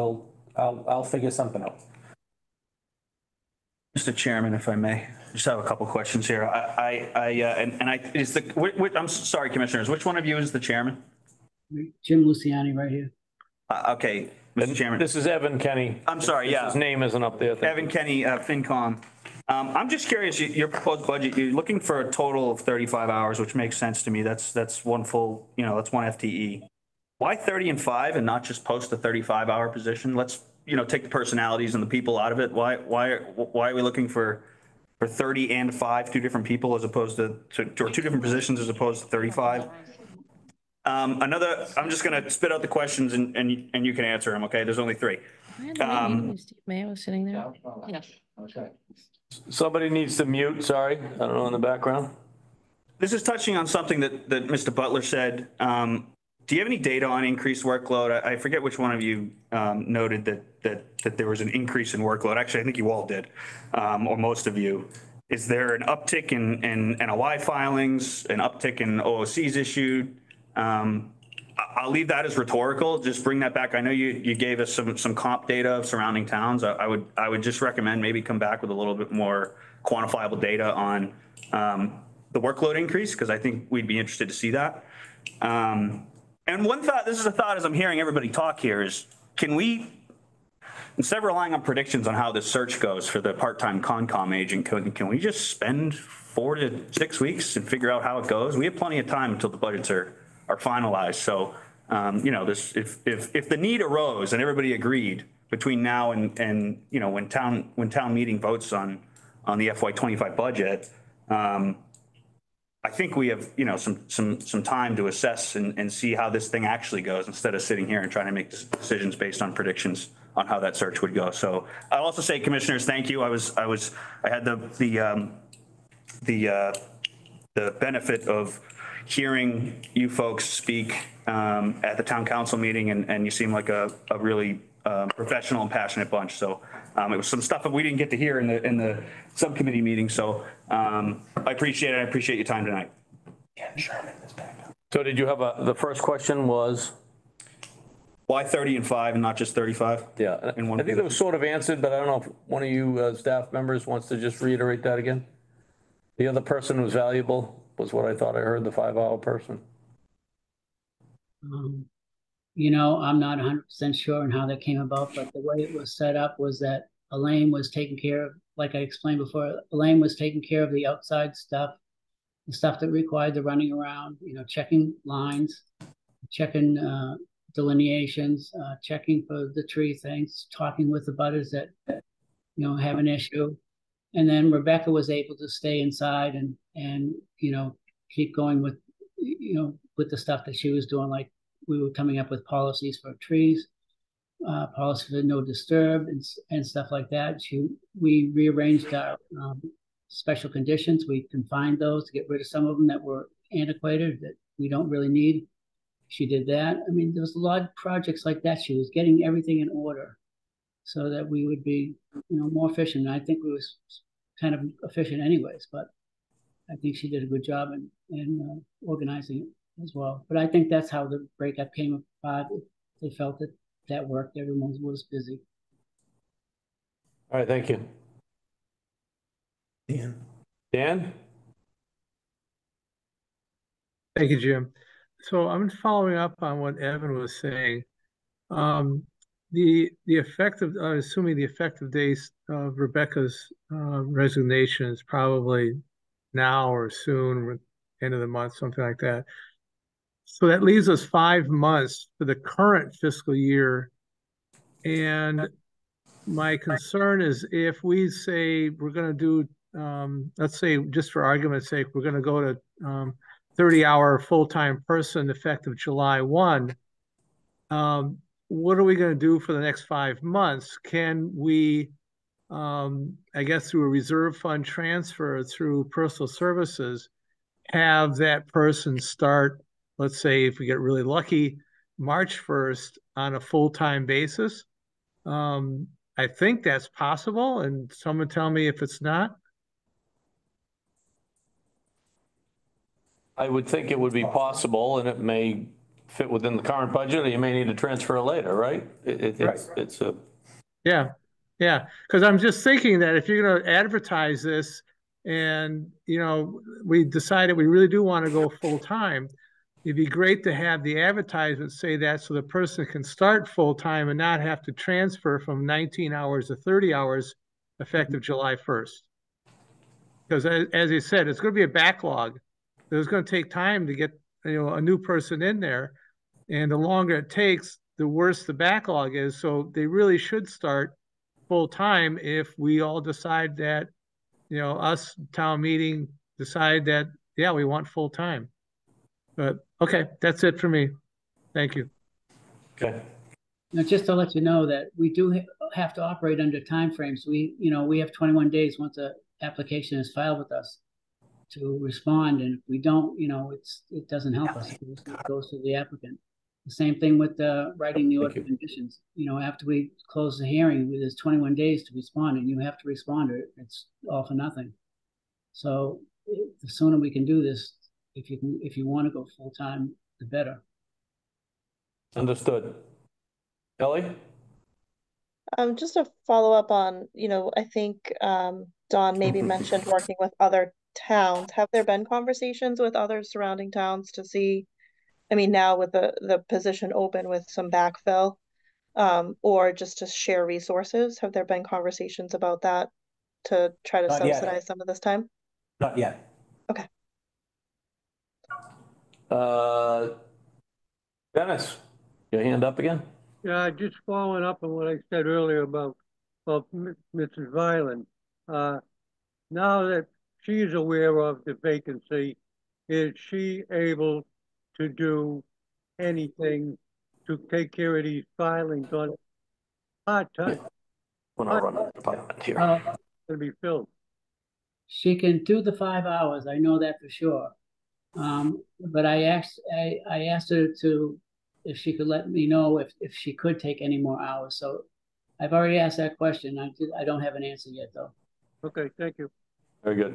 I'll figure something out. Mr. Chairman, if I may, just have a couple questions here. I'm sorry, Commissioners, which one of you is the chairman? Jim Luciani right here. Okay, Mr. Chairman. This is Evan Kenny. I'm sorry, yeah. His name isn't up there. Evan Kenny, FinCom. I'm just curious, your proposed budget, you're looking for a total of 35 hours, which makes sense to me. That's one full, that's one FTE. Why 30 and 5 and not just post a 35-hour position? Let's, take the personalities and the people out of it. Why are we looking for 30 and 5, two different people as opposed to or two different positions as opposed to 35? I'm just going to spit out the questions and you can answer them. Okay. There's only 3. Steve Mayo was sitting there. Yeah. Somebody needs to mute, sorry. I don't know in the background. This is touching on something that Mr. Butler said. Do you have any data on increased workload? I forget which one of you noted that there was an increase in workload. Actually, I think you all did, or most of you. Is there an uptick in NOI filings, an uptick in OOCs issued? I'll leave that as rhetorical. Just bring that back. I know you gave us some comp data of surrounding towns. I would just recommend maybe come back with a little bit more quantifiable data on the workload increase, because I think we'd be interested to see that. And one thought, this is a thought as I'm hearing everybody talk here, is can we, instead of relying on predictions on how this search goes for the part-time Concom agent, can we just spend 4 to 6 weeks and figure out how it goes? We have plenty of time until the budgets are finalized. So, if the need arose and everybody agreed between now and when town meeting votes on the FY25 budget, I think we have, some time to assess and see how this thing actually goes instead of sitting here and trying to make decisions based on predictions on how that search would go. So I'll also say, Commissioners, thank you. I had the benefit of hearing you folks speak at the town council meeting, and you seem like a really professional and passionate bunch. So it was some stuff that we didn't get to hear in the subcommittee meeting. So I appreciate it. I appreciate your time tonight. Yeah, Sherman is back up. So did you have the first question was? Why 30 and 5 and not just 35? Yeah, I think that was sort of answered, but I don't know if one of you staff members wants to just reiterate that again. The other person who was valuable was what I thought I heard, the 5-hour person. I'm not 100% sure on how that came about, but the way it was set up was that Elaine was taking care of, like I explained before, Elaine was taking care of the outside stuff, the stuff that required the running around, checking lines, checking delineations, checking for the tree things, talking with the butters that have an issue. And then Rebecca was able to stay inside and keep going with with the stuff that she was doing. Like we were coming up with policies for trees, policy for no disturb and stuff like that. We rearranged our special conditions. We confined those to get rid of some of them that were antiquated that we don't really need. She did that. I mean, there was a lot of projects like that. She was getting everything in order so that we would be, more efficient. And I think we was kind of efficient anyways, but I think she did a good job in organizing it as well. But I think that's how the breakup came about. They felt that worked. Everyone was busy. All right, thank you. Dan? Thank you, Jim. So I'm following up on what Evan was saying. The effective, assuming the effective dates of Rebecca's resignation is probably now or soon, end of the month, something like that. So that leaves us 5 months for the current fiscal year. And my concern is if we say we're going to do, let's say, just for argument's sake, we're going to go to 30-hour full-time person effective July 1. What are we going to do for the next 5 months? Can we, I guess through a reserve fund transfer through personal services, have that person start, let's say if we get really lucky, March 1st on a full-time basis? I think that's possible, and someone tell me if it's not. I would think it would be possible, and it may fit within the current budget, or you may need to transfer later, right? It's a. Yeah, yeah, because I'm just thinking that if you're going to advertise this and, we decided we really do want to go full-time, it'd be great to have the advertisement say that so the person can start full-time and not have to transfer from 19 hours to 30 hours effective July 1st. Because as you said, it's going to be a backlog. It's going to take time to get, a new person in there. And the longer it takes, the worse the backlog is. So they really should start full-time if we all decide that, us town meeting decide that, yeah, we want full-time. But okay, that's it for me. Thank you. Okay. Now, just to let you know that we do have to operate under timeframes. We have 21 days once an application is filed with us to respond. And if we don't, it doesn't help us. It goes to the applicant. The same thing with writing the order of conditions. After we close the hearing, there's 21 days to respond, and you have to respond, or it's all for nothing. So the sooner we can do this, if you want to go full time, the better. Understood. Ellie? Just to follow up on, I think Don maybe mentioned working with other towns. Have there been conversations with other surrounding towns to see, now with the position open with some backfill, or just to share resources? Have there been conversations about that to try to Not yet. subsidize some of this time? Not yet. Okay. Dennis, your hand up again? Yeah, just following up on what I said earlier about Mrs. Violin. Now that she's aware of the vacancy, is she able to do anything to take care of these filings on part-time? When I run a department here. To be filled. She can do the 5 hours. I know that for sure. But I asked her if she could let me know if she could take any more hours. So I've already asked that question. I don't have an answer yet, though. Okay, thank you. Very good.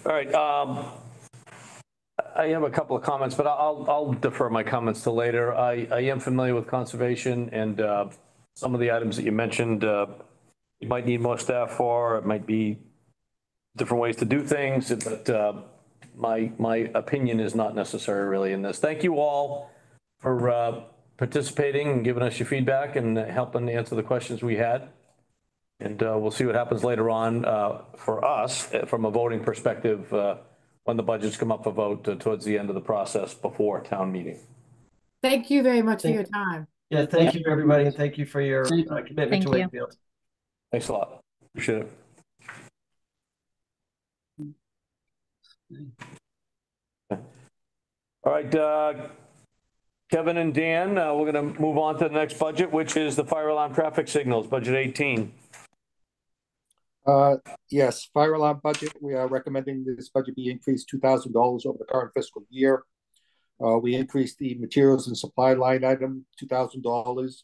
All right. I have a couple of comments, but I'll defer my comments to later. I am familiar with conservation and some of the items that you mentioned. You might need more staff for. It might be different ways to do things, but my opinion is not necessary really in this. Thank you all for participating and giving us your feedback and helping answer the questions we had. And we'll see what happens later on for us from a voting perspective when the budgets come up for vote towards the end of the process before town meeting. Thank you very much for your time. Yeah, thank you, everybody, and thank you for your commitment to Wakefield. Thanks a lot. Appreciate it. All right, Kevin and Dan, we're going to move on to the next budget, which is the fire alarm traffic signals, budget 18. Yes, fire alarm budget. We are recommending this budget be increased $2,000 over the current fiscal year. We increased the materials and supply line item $2,000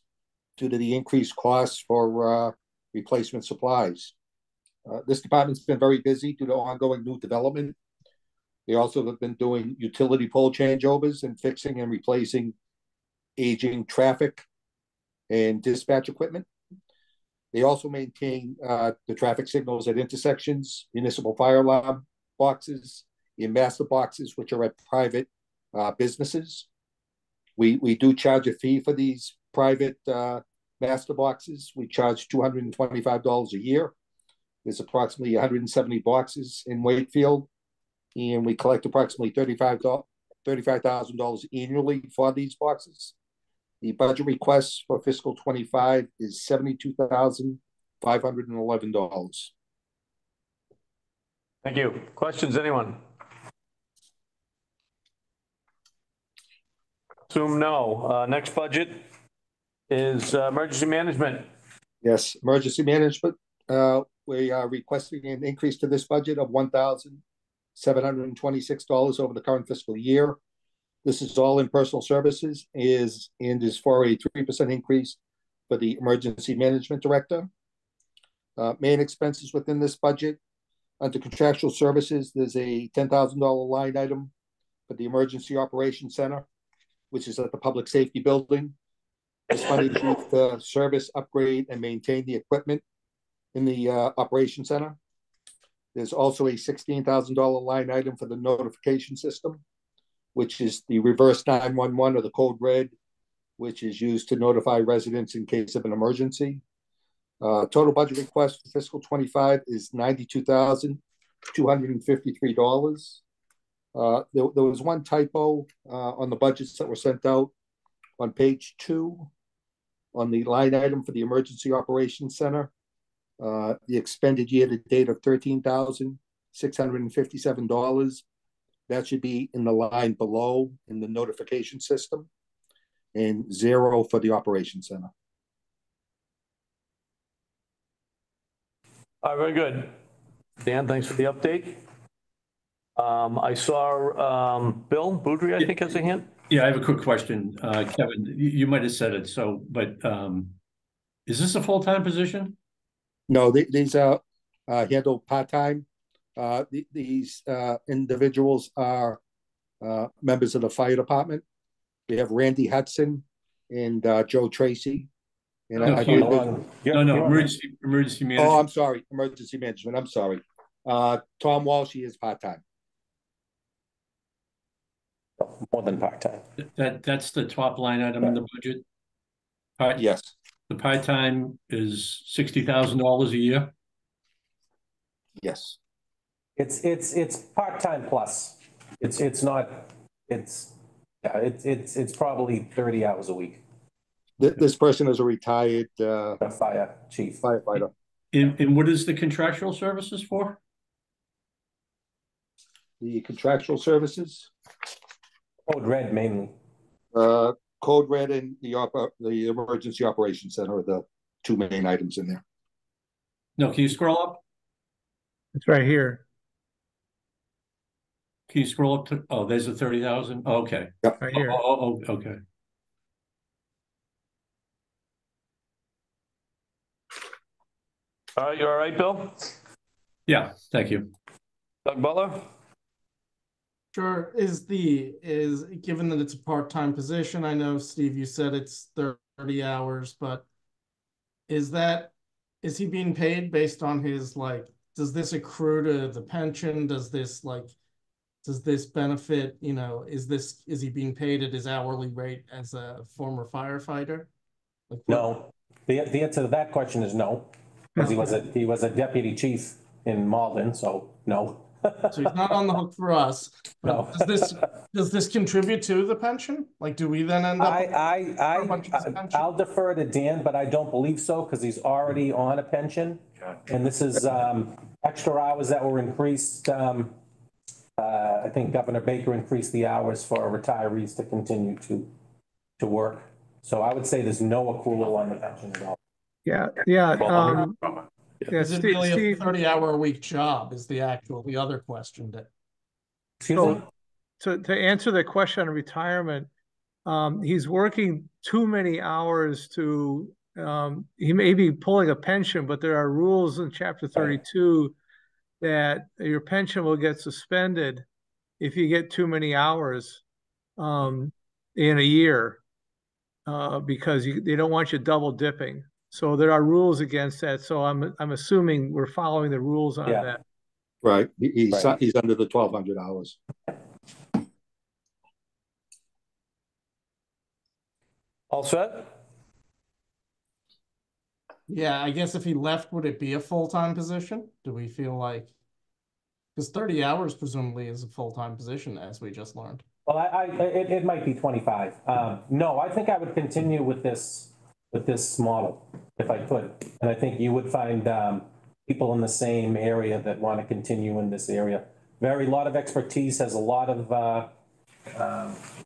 due to the increased costs for replacement supplies. This department's been very busy due to ongoing new development. They also have been doing utility pole changeovers and fixing and replacing aging traffic and dispatch equipment. They also maintain the traffic signals at intersections, municipal fire alarm boxes, and master boxes, which are at private businesses. We do charge a fee for these private master boxes. We charge $225 a year. There's approximately 170 boxes in Wakefield, and we collect approximately $35,000 annually for these boxes. The budget request for fiscal 25 is $72,511. Thank you. Questions, anyone? Assume no. Next budget is emergency management. Yes, emergency management. We are requesting an increase to this budget of $1,726 over the current fiscal year. This is all in personal services is for a 3% increase for the emergency management director. Main expenses within this budget, under contractual services, there's a $10,000 line item for the emergency operations center, which is at the public safety building. This money is used to service, upgrade, and maintain the equipment in the operations center. There's also a $16,000 line item for the notification system, which is the reverse 911 or the code red, which is used to notify residents in case of an emergency. Total budget request for fiscal 25 is $92,253. There was one typo on the budgets that were sent out on page 2 on the line item for the emergency operations center. The expended year to date of $13,657. That should be in the line below in the notification system, and 0 for the operations center. All right, very good. Dan, thanks for the update. I saw Bill Boudry, I think, has a hand. Yeah, I have a quick question. Kevin, you might have said it, but is this a full-time position? No, these are handled part-time. These individuals are members of the fire department. We have Randy Hudson and Joe Tracy. And emergency management. Oh, I'm sorry, emergency management. I'm sorry. Tom Walsh, he is part-time. More than part-time. That's the top line item in the budget? Yes. The part-time is $60,000 a year? Yes. It's part-time plus. It's probably 30 hours a week. This person is a retired fire chief. Firefighter. And what is the contractual services for? The contractual services? Code red mainly. Code red and the emergency operations center are the two main items in there. No, can you scroll up? It's right here. Can you scroll up to, oh, there's the 30,000. Oh, okay. Yep. Right here. Okay. All right, you all right, Bill? Yeah, thank you. Doug Butler? Sure. Is given that it's a part-time position, I know, Steve, you said it's 30 hours, but is he being paid based on his, does this accrue to the pension? Does this benefit, is he being paid at his hourly rate as a former firefighter? No. The answer to that question is no. Because he was a deputy chief in Malden, so no. So he's not on the hook for us. No. Does this contribute to the pension? Do we then end up? I'll defer to Dan, but I don't believe so because he's already on a pension, and this is extra hours that were increased. I think Governor Baker increased the hours for retirees to continue to work. So I would say there's no accrual on the pension at all. Yeah. Is it really a 30-hour-a-week job is the other question that. So to answer the question on retirement, he's working too many hours to, he may be pulling a pension, but there are rules in Chapter 32 that your pension will get suspended if you get too many hours in a year because they don't want you double dipping. So there are rules against that. So I'm assuming we're following the rules on that. Right. He's under the 1,200 hours. All set? Yeah, I guess if he left, would it be a full-time position? Do we feel like, because 30 hours presumably is a full-time position, as we just learned. Well, it might be 25. No, I think I would continue with this model if I could. And I think you would find people in the same area that want to continue in this area. Very lot of expertise, has a lot of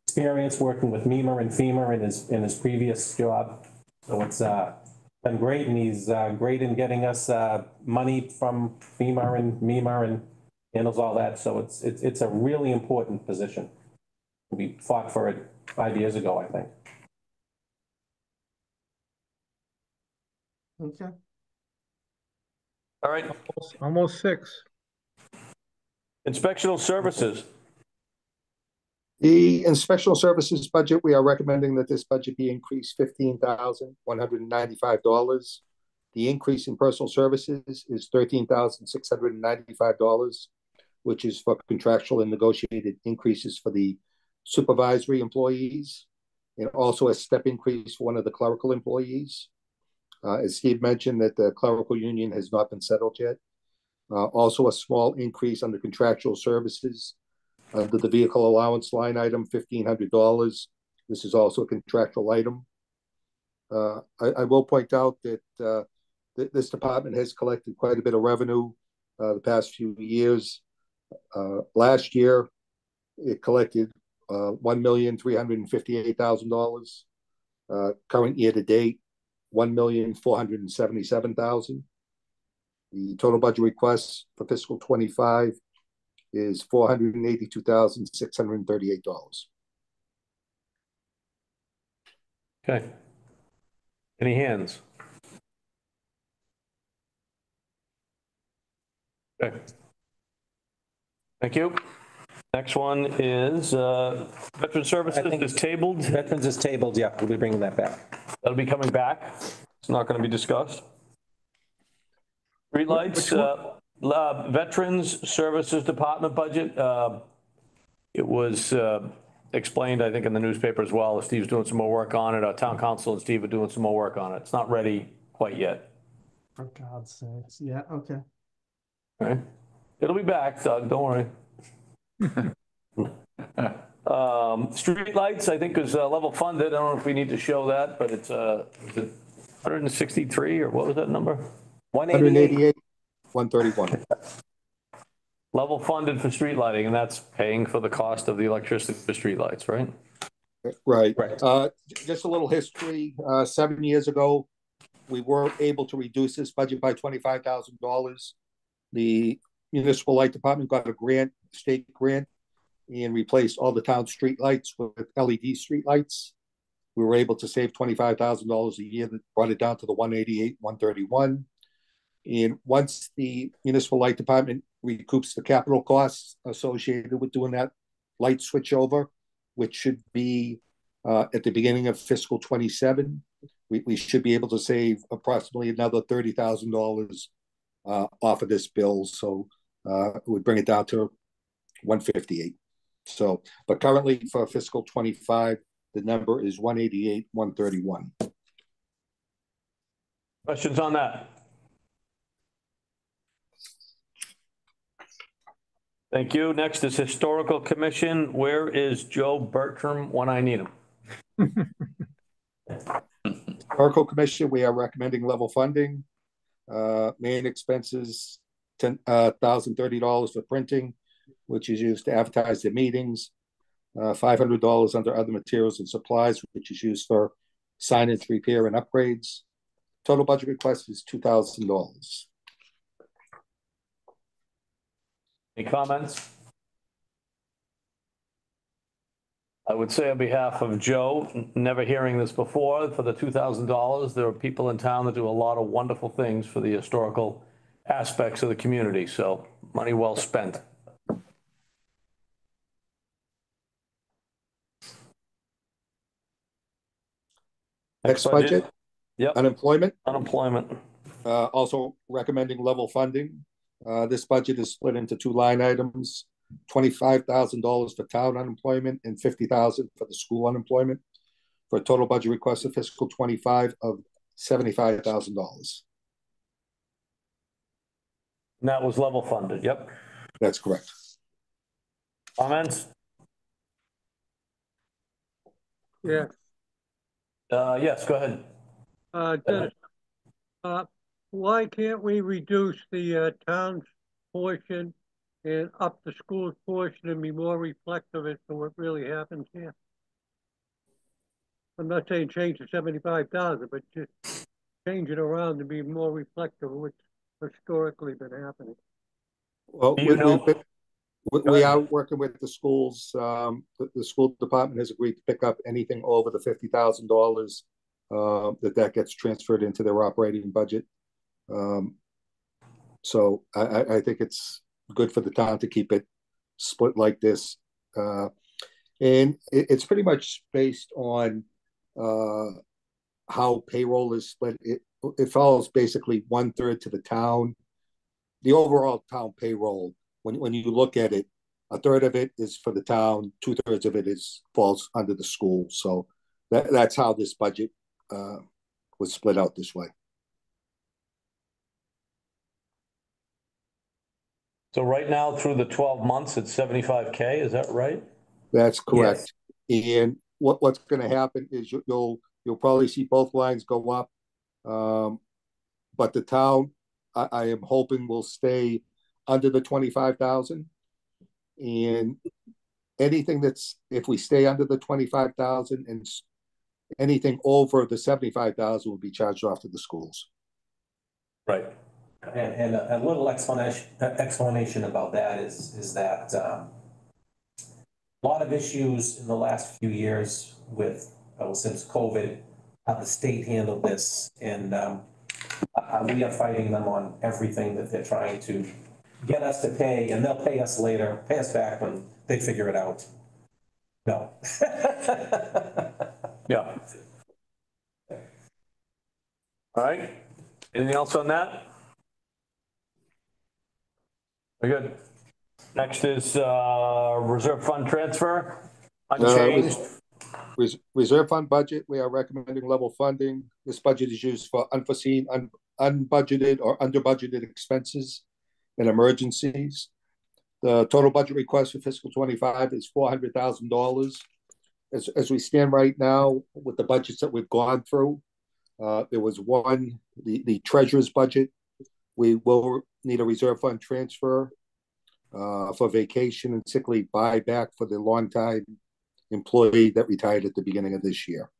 experience working with MEMA and FEMA in his previous job. So it's been great, and he's great in getting us money from FEMA and MEMA and handles all that. So it's a really important position. We fought for it 5 years ago, I think. Okay. All right. Almost 6. Inspectional services. The inspectional services budget, we are recommending that this budget be increased $15,195. The increase in personal services is $13,695, which is for contractual and negotiated increases for the supervisory employees, and also a step increase for one of the clerical employees. As Steve mentioned, that the clerical union has not been settled yet. Also a small increase on the contractual services under the vehicle allowance line item, $1,500. This is also a contractual item. I will point out that this department has collected quite a bit of revenue the past few years. Last year, it collected $1,358,000. Current year to date, $1,477,000. The total budget request for fiscal 25 is $482,638. Okay. Any hands? Okay. Thank you. Next one is Veteran Services is tabled. Veterans is tabled, yeah, we'll be bringing that back. That'll be coming back. It's not going to be discussed. Streetlights, Veterans Services Department budget. It was explained, I think, in the newspaper as well. Steve's doing some more work on it. Our town council and Steve are doing some more work on it. It's not ready quite yet. For God's sakes. Yeah, okay. All right. It'll be back, Doug, don't worry. Streetlights, I think, is level funded. I don't know if we need to show that, but it's is it 163 or what was that number? 188, 131. Level funded for street lighting, and that's paying for the cost of the electricity for streetlights, right? Right. Just a little history. 7 years ago, we were able to reduce this budget by $25,000. The municipal light department got a grant, state grant, and replaced all the town street lights with LED street lights. We were able to save $25,000 a year. That brought it down to the 188, 131. And once the municipal light department recoups the capital costs associated with doing that light switch over, which should be at the beginning of fiscal 27, we should be able to save approximately another $30,000 off of this bill. So it would bring it down to 158. So, but currently for fiscal 25, the number is 188, 131. Questions on that? Thank you. Next is Historical Commission. Where is Joe Bertram when I need him? Historical Commission, we are recommending level funding. Main expenses, $1,030 for printing, which is used to advertise the meetings. $500 under other materials and supplies, which is used for signage, repair, and upgrades. Total budget request is $2,000. Any comments? I would say on behalf of Joe, never hearing this before, for the $2,000, there are people in town that do a lot of wonderful things for the historical aspects of the community. So money well spent. Next budget. Yep. Unemployment. Also recommending level funding. This budget is split into two line items, $25,000 for town unemployment and $50,000 for the school unemployment, for a total budget request of fiscal 25 of $75,000. And that was level funded, yep. That's correct. Comments? Yeah, Yes, go ahead. Dennis, why can't we reduce the town's portion and up the school's portion and be more reflective as to what really happens here? I'm not saying change to 75,000, but just change it around to be more reflective of what's historically been happening. Well, we are working with the schools. The school department has agreed to pick up anything over the $50,000 that gets transferred into their operating budget. So I think it's good for the town to keep it split like this. And it's pretty much based on how payroll is split. It follows basically 1/3 to the town. The overall town payroll, when you look at it, 1/3 of it is for the town, 2/3 of it falls under the school. So that's how this budget was split out this way. So right now, through the 12 months, it's 75K, is that right? That's correct. Yes. And what's going to happen is you'll probably see both lines go up, but the town, I am hoping, will stay under the 25,000. And anything if we stay under the 25,000 and anything over the 75,000 will be charged off to the schools. Right. And a little explanation about that is that a lot of issues in the last few years with, since COVID, how the state handled this, and we are fighting them on everything that they're trying to get us to pay, and they'll pay us later, pay us back when they figure it out. No. Yeah. All right. Anything else on that? Very good. Next is reserve fund transfer, unchanged. Reserve fund budget, we are recommending level funding. This budget is used for unforeseen, unbudgeted or under budgeted expenses and emergencies. The total budget request for fiscal 25 is $400,000. As we stand right now with the budgets that we've gone through, there was the treasurer's budget. We will need a reserve fund transfer for vacation and sick leave buyback for the longtime employee that retired at the beginning of this year.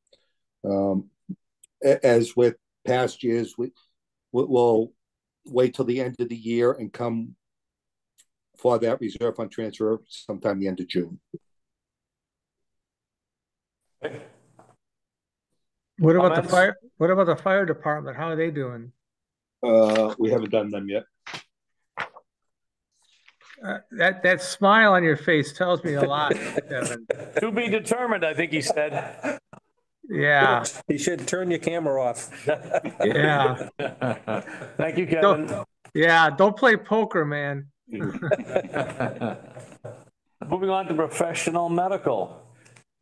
As with past years, we'll wait till the end of the year and come for that reserve fund transfer sometime the end of June. What about the fire? What about the fire department? How are they doing? We haven't done them yet. That smile on your face tells me a lot, Kevin. To be determined, I think he said. Yeah. You should turn your camera off. Yeah. Thank you, Kevin. Don't play poker, man. Moving on to professional medical.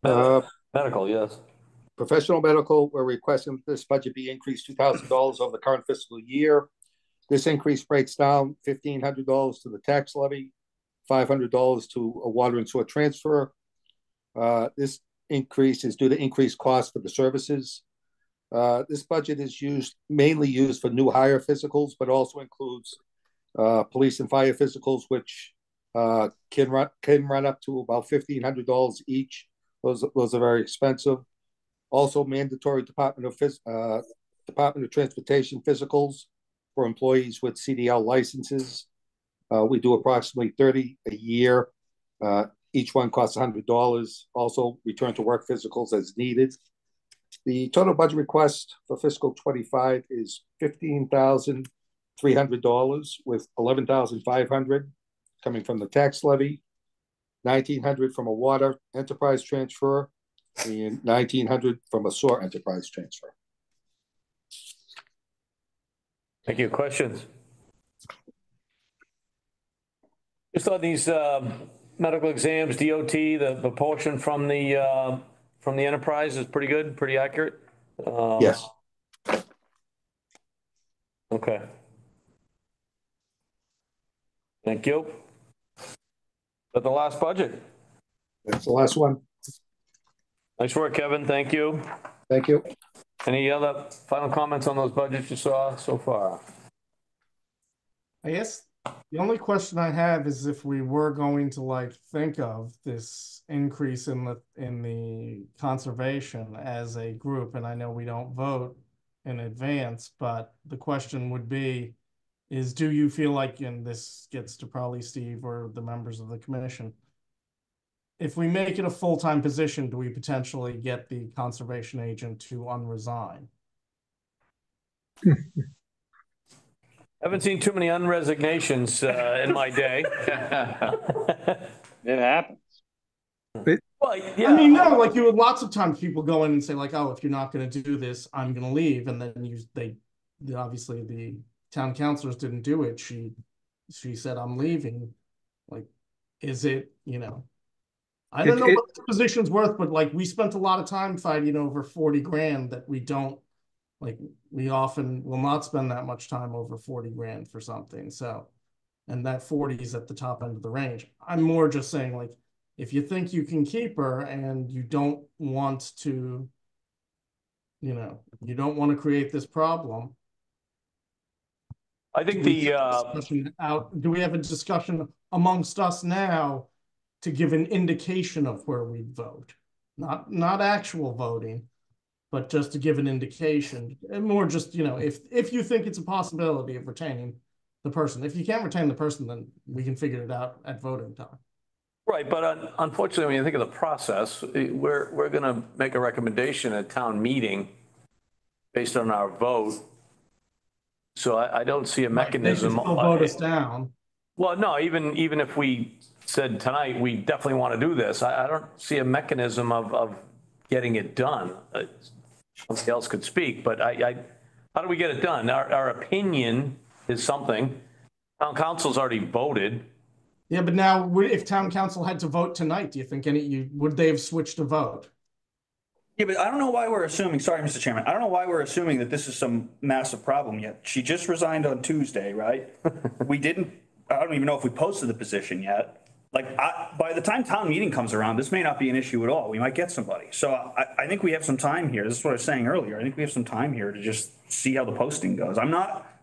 Medical, yes. Professional medical, we're requesting this budget be increased $2,000 over the current fiscal year. This increase breaks down $1,500 to the tax levy, $500 to a water and sewer transfer. This increase is due to increased costs for the services. This budget is mainly used for new hire physicals, but also includes police and fire physicals, which can run up to about $1,500 each. Those are very expensive. Also, mandatory Department of Transportation physicals for employees with CDL licenses. We do approximately 30 a year. Each one costs $100. Also, return to work physicals as needed. The total budget request for fiscal 25 is $15,300, with $11,500 coming from the tax levy, $1,900 from a water enterprise transfer, and $1,900 from a sewer enterprise transfer. Thank you. Questions? Just on these medical exams, DOT, the portion from the enterprise is pretty good, pretty accurate? Yes. Okay. Thank you. Is that the last budget? That's the last one. Nice work, Kevin. Thank you. Thank you. Any other final comments on those budgets you saw so far? I guess the only question I have is if we were going to like think of this increase in the conservation as a group, and I know we don't vote in advance, but the question would be is, do you feel like, and this gets to probably Steve or the members of the commission, if we make it a full-time position, do we potentially get the conservation agent to unresign? Haven't seen too many unresignations in my day. It happens. Well, yeah. I mean, no, like lots of times people go in and say like, oh, if you're not going to do this, I'm going to leave. And then obviously the town councilors didn't do it. She said, I'm leaving. Like, is it, I don't know what the position's worth, but like we spent a lot of time fighting over 40 grand that we don't, like we often will not spend that much time over 40 grand for something. So, and that 40 is at the top end of the range. I'm more just saying like, if you think you can keep her and you don't want to, you don't want to create this problem. I think do we have a discussion amongst us now to give an indication of where we vote? Not actual voting, but just to give an indication, and more just, if you think it's a possibility of retaining the person. If you can't retain the person, then we can figure it out at voting time. Right, but unfortunately, when you think of the process, we're going to make a recommendation at town meeting based on our vote. So I don't see a mechanism. They can still vote us down. Well, no, even if we said tonight, we definitely want to do this, I don't see a mechanism of getting it done. Somebody else could speak, but how do we get it done? Our opinion is something. Town council's already voted. Yeah, but now if town council had to vote tonight, do you think would they have switched to vote? Yeah, but I don't know why we're assuming, sorry, Mr. Chairman, I don't know why we're assuming that this is some massive problem yet. She just resigned on Tuesday, right? I don't even know if we posted the position yet. Like, by the time town meeting comes around, this may not be an issue at all. We might get somebody. So I think we have some time here. This is what I was saying earlier. I think we have some time here to just see how the posting goes.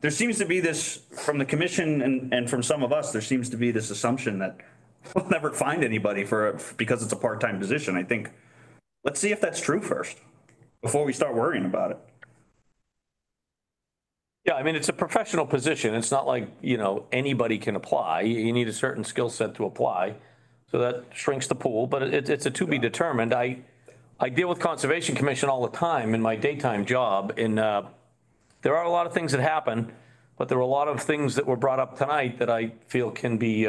There seems to be this, from the commission and from some of us, there seems to be this assumption that we'll never find anybody because it's a part-time position. I think, let's see if that's true first, before we start worrying about it. Yeah, I mean, it's a professional position. It's not like, anybody can apply. You need a certain skill set to apply. So that shrinks the pool, but it's a to be determined. I deal with Conservation Commission all the time in my daytime job, and there are a lot of things that happen, but there are a lot of things that were brought up tonight that I feel can be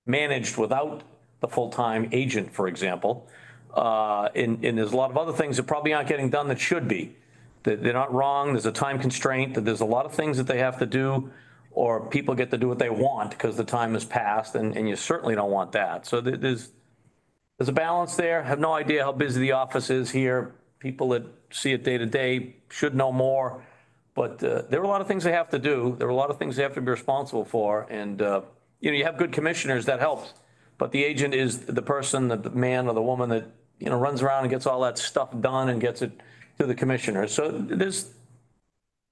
managed without the full-time agent, for example. And there's a lot of other things that probably aren't getting done that should be. They're not wrong. There's a time constraint. That there's a lot of things that they have to do, or people get to do what they want because the time has passed, and you certainly don't want that. So there's a balance there. I have no idea how busy the office is here. People that see it day to day should know more, but there are a lot of things they have to do. There are a lot of things they have to be responsible for, and you have good commissioners, that helps. But the agent is the person, the man or the woman that runs around and gets all that stuff done and gets it to the commissioner. So there's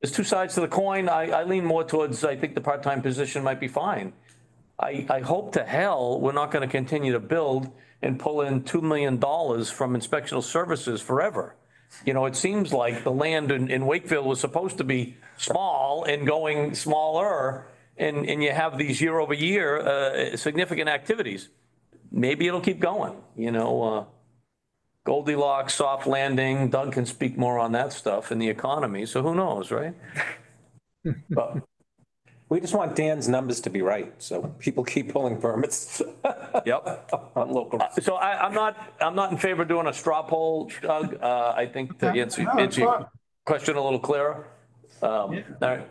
two sides to the coin. I lean more towards, I think the part-time position might be fine. I hope to hell we're not going to continue to build and pull in $2 million from inspectional services forever. It seems like the land in Wakefield was supposed to be small and going smaller, and you have these year over year significant activities. Maybe it'll keep going, Goldilocks, soft landing. Doug can speak more on that stuff in the economy. So who knows, right? But we just want Dan's numbers to be right, so people keep pulling permits. Yep. On local. So I'm not in favor of doing a straw poll, Doug. I think to answer your question a little clearer. All right.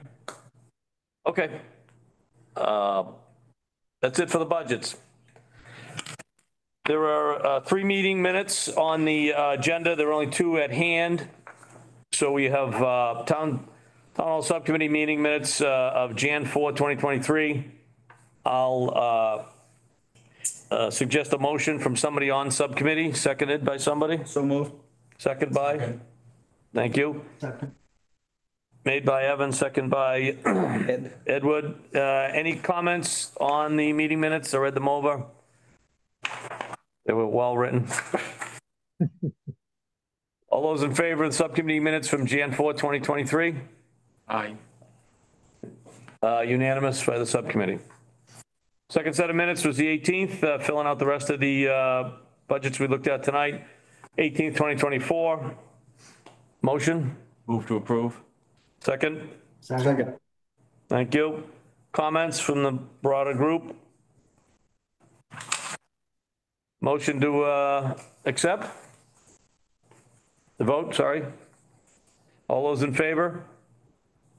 Okay. That's it for the budgets. There are 3 meeting minutes on the agenda. There are only 2 at hand. So we have Town Hall Subcommittee meeting minutes of Jan 4, 2023. I'll suggest a motion from somebody on subcommittee, seconded by somebody? So moved. Second by? Thank you. Second. Made by Evan, second by Edward. Any comments on the meeting minutes? I read them over. They were well written. All those in favor of the subcommittee minutes from Jan 4, 2023? Aye. Unanimous by the subcommittee. Second set of minutes was the 18th, filling out the rest of the budgets we looked at tonight. 18th, 2024. Motion? Move to approve. Second? Second. Thank you. Comments from the broader group? Motion to accept? The vote, sorry. All those in favor?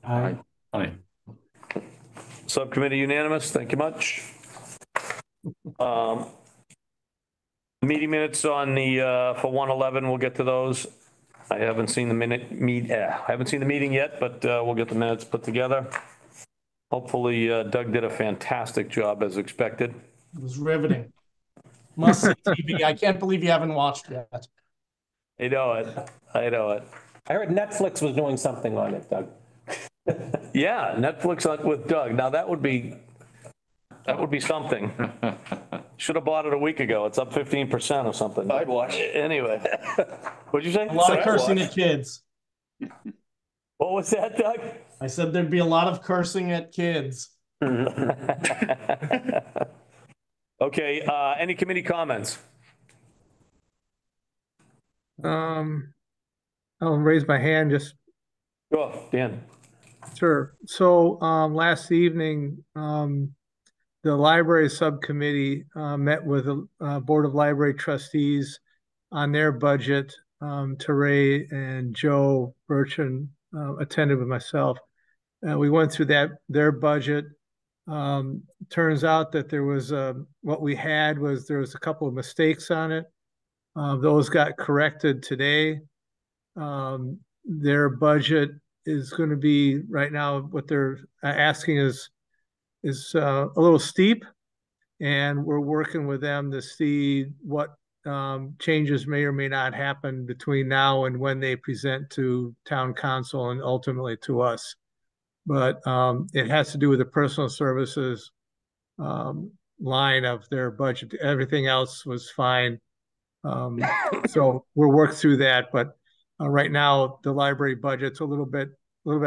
Aye. Aye. Subcommittee unanimous. Thank you much. Meeting minutes on the for 111. We'll get to those. I haven't seen the I haven't seen the meeting yet, but we'll get the minutes put together. Hopefully, Doug did a fantastic job as expected. It was riveting. Must see TV. I can't believe you haven't watched yet. I know it. I know it. I heard Netflix was doing something on it, Doug. Yeah, Netflix with Doug. Now that would be something. Should have bought it a week ago. It's up 15% or something. I'd watch. Anyway, what'd you say? A lot of cursing at kids. What was that, Doug? I said there'd be a lot of cursing at kids. Okay, any committee comments? I'll raise my hand just. Go, Dan. Sure. So last evening, the library subcommittee met with the Board of Library Trustees on their budget. Teray and Joe Burchin attended with myself. We went through their budget. Turns out that there was what we had was there was a couple of mistakes on it. Those got corrected today. Their budget is going to be right now what they're asking is a little steep, and we're working with them to see what changes may or may not happen between now and when they present to town council and ultimately to us. But it has to do with the personal services line of their budget. Everything else was fine. So we'll work through that. But right now, the library budget's a little bit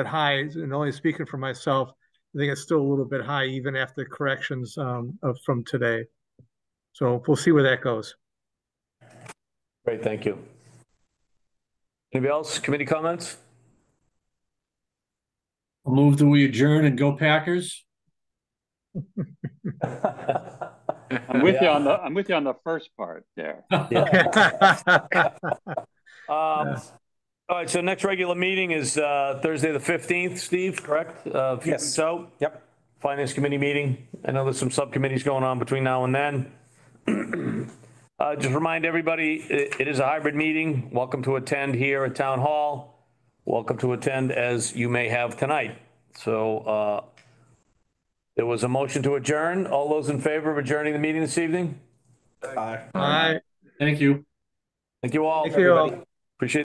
high. And only speaking for myself, I think it's still a little bit high, even after corrections from today. So we'll see where that goes. Great, thank you. Anybody else? Committee comments? I'll move that we adjourn and go Packers. I'm with you on the first part there. All right, so next regular meeting is Thursday the 15th, Steve, correct? Yes. So, Yep. Finance Committee meeting. I know there's some subcommittees going on between now and then. Just remind everybody, it is a hybrid meeting. Welcome to attend here at Town Hall. Welcome to attend as you may have tonight. So there was a motion to adjourn. All those in favor of adjourning the meeting this evening? Aye. All right. Thank you. Thank you all. Thank you all.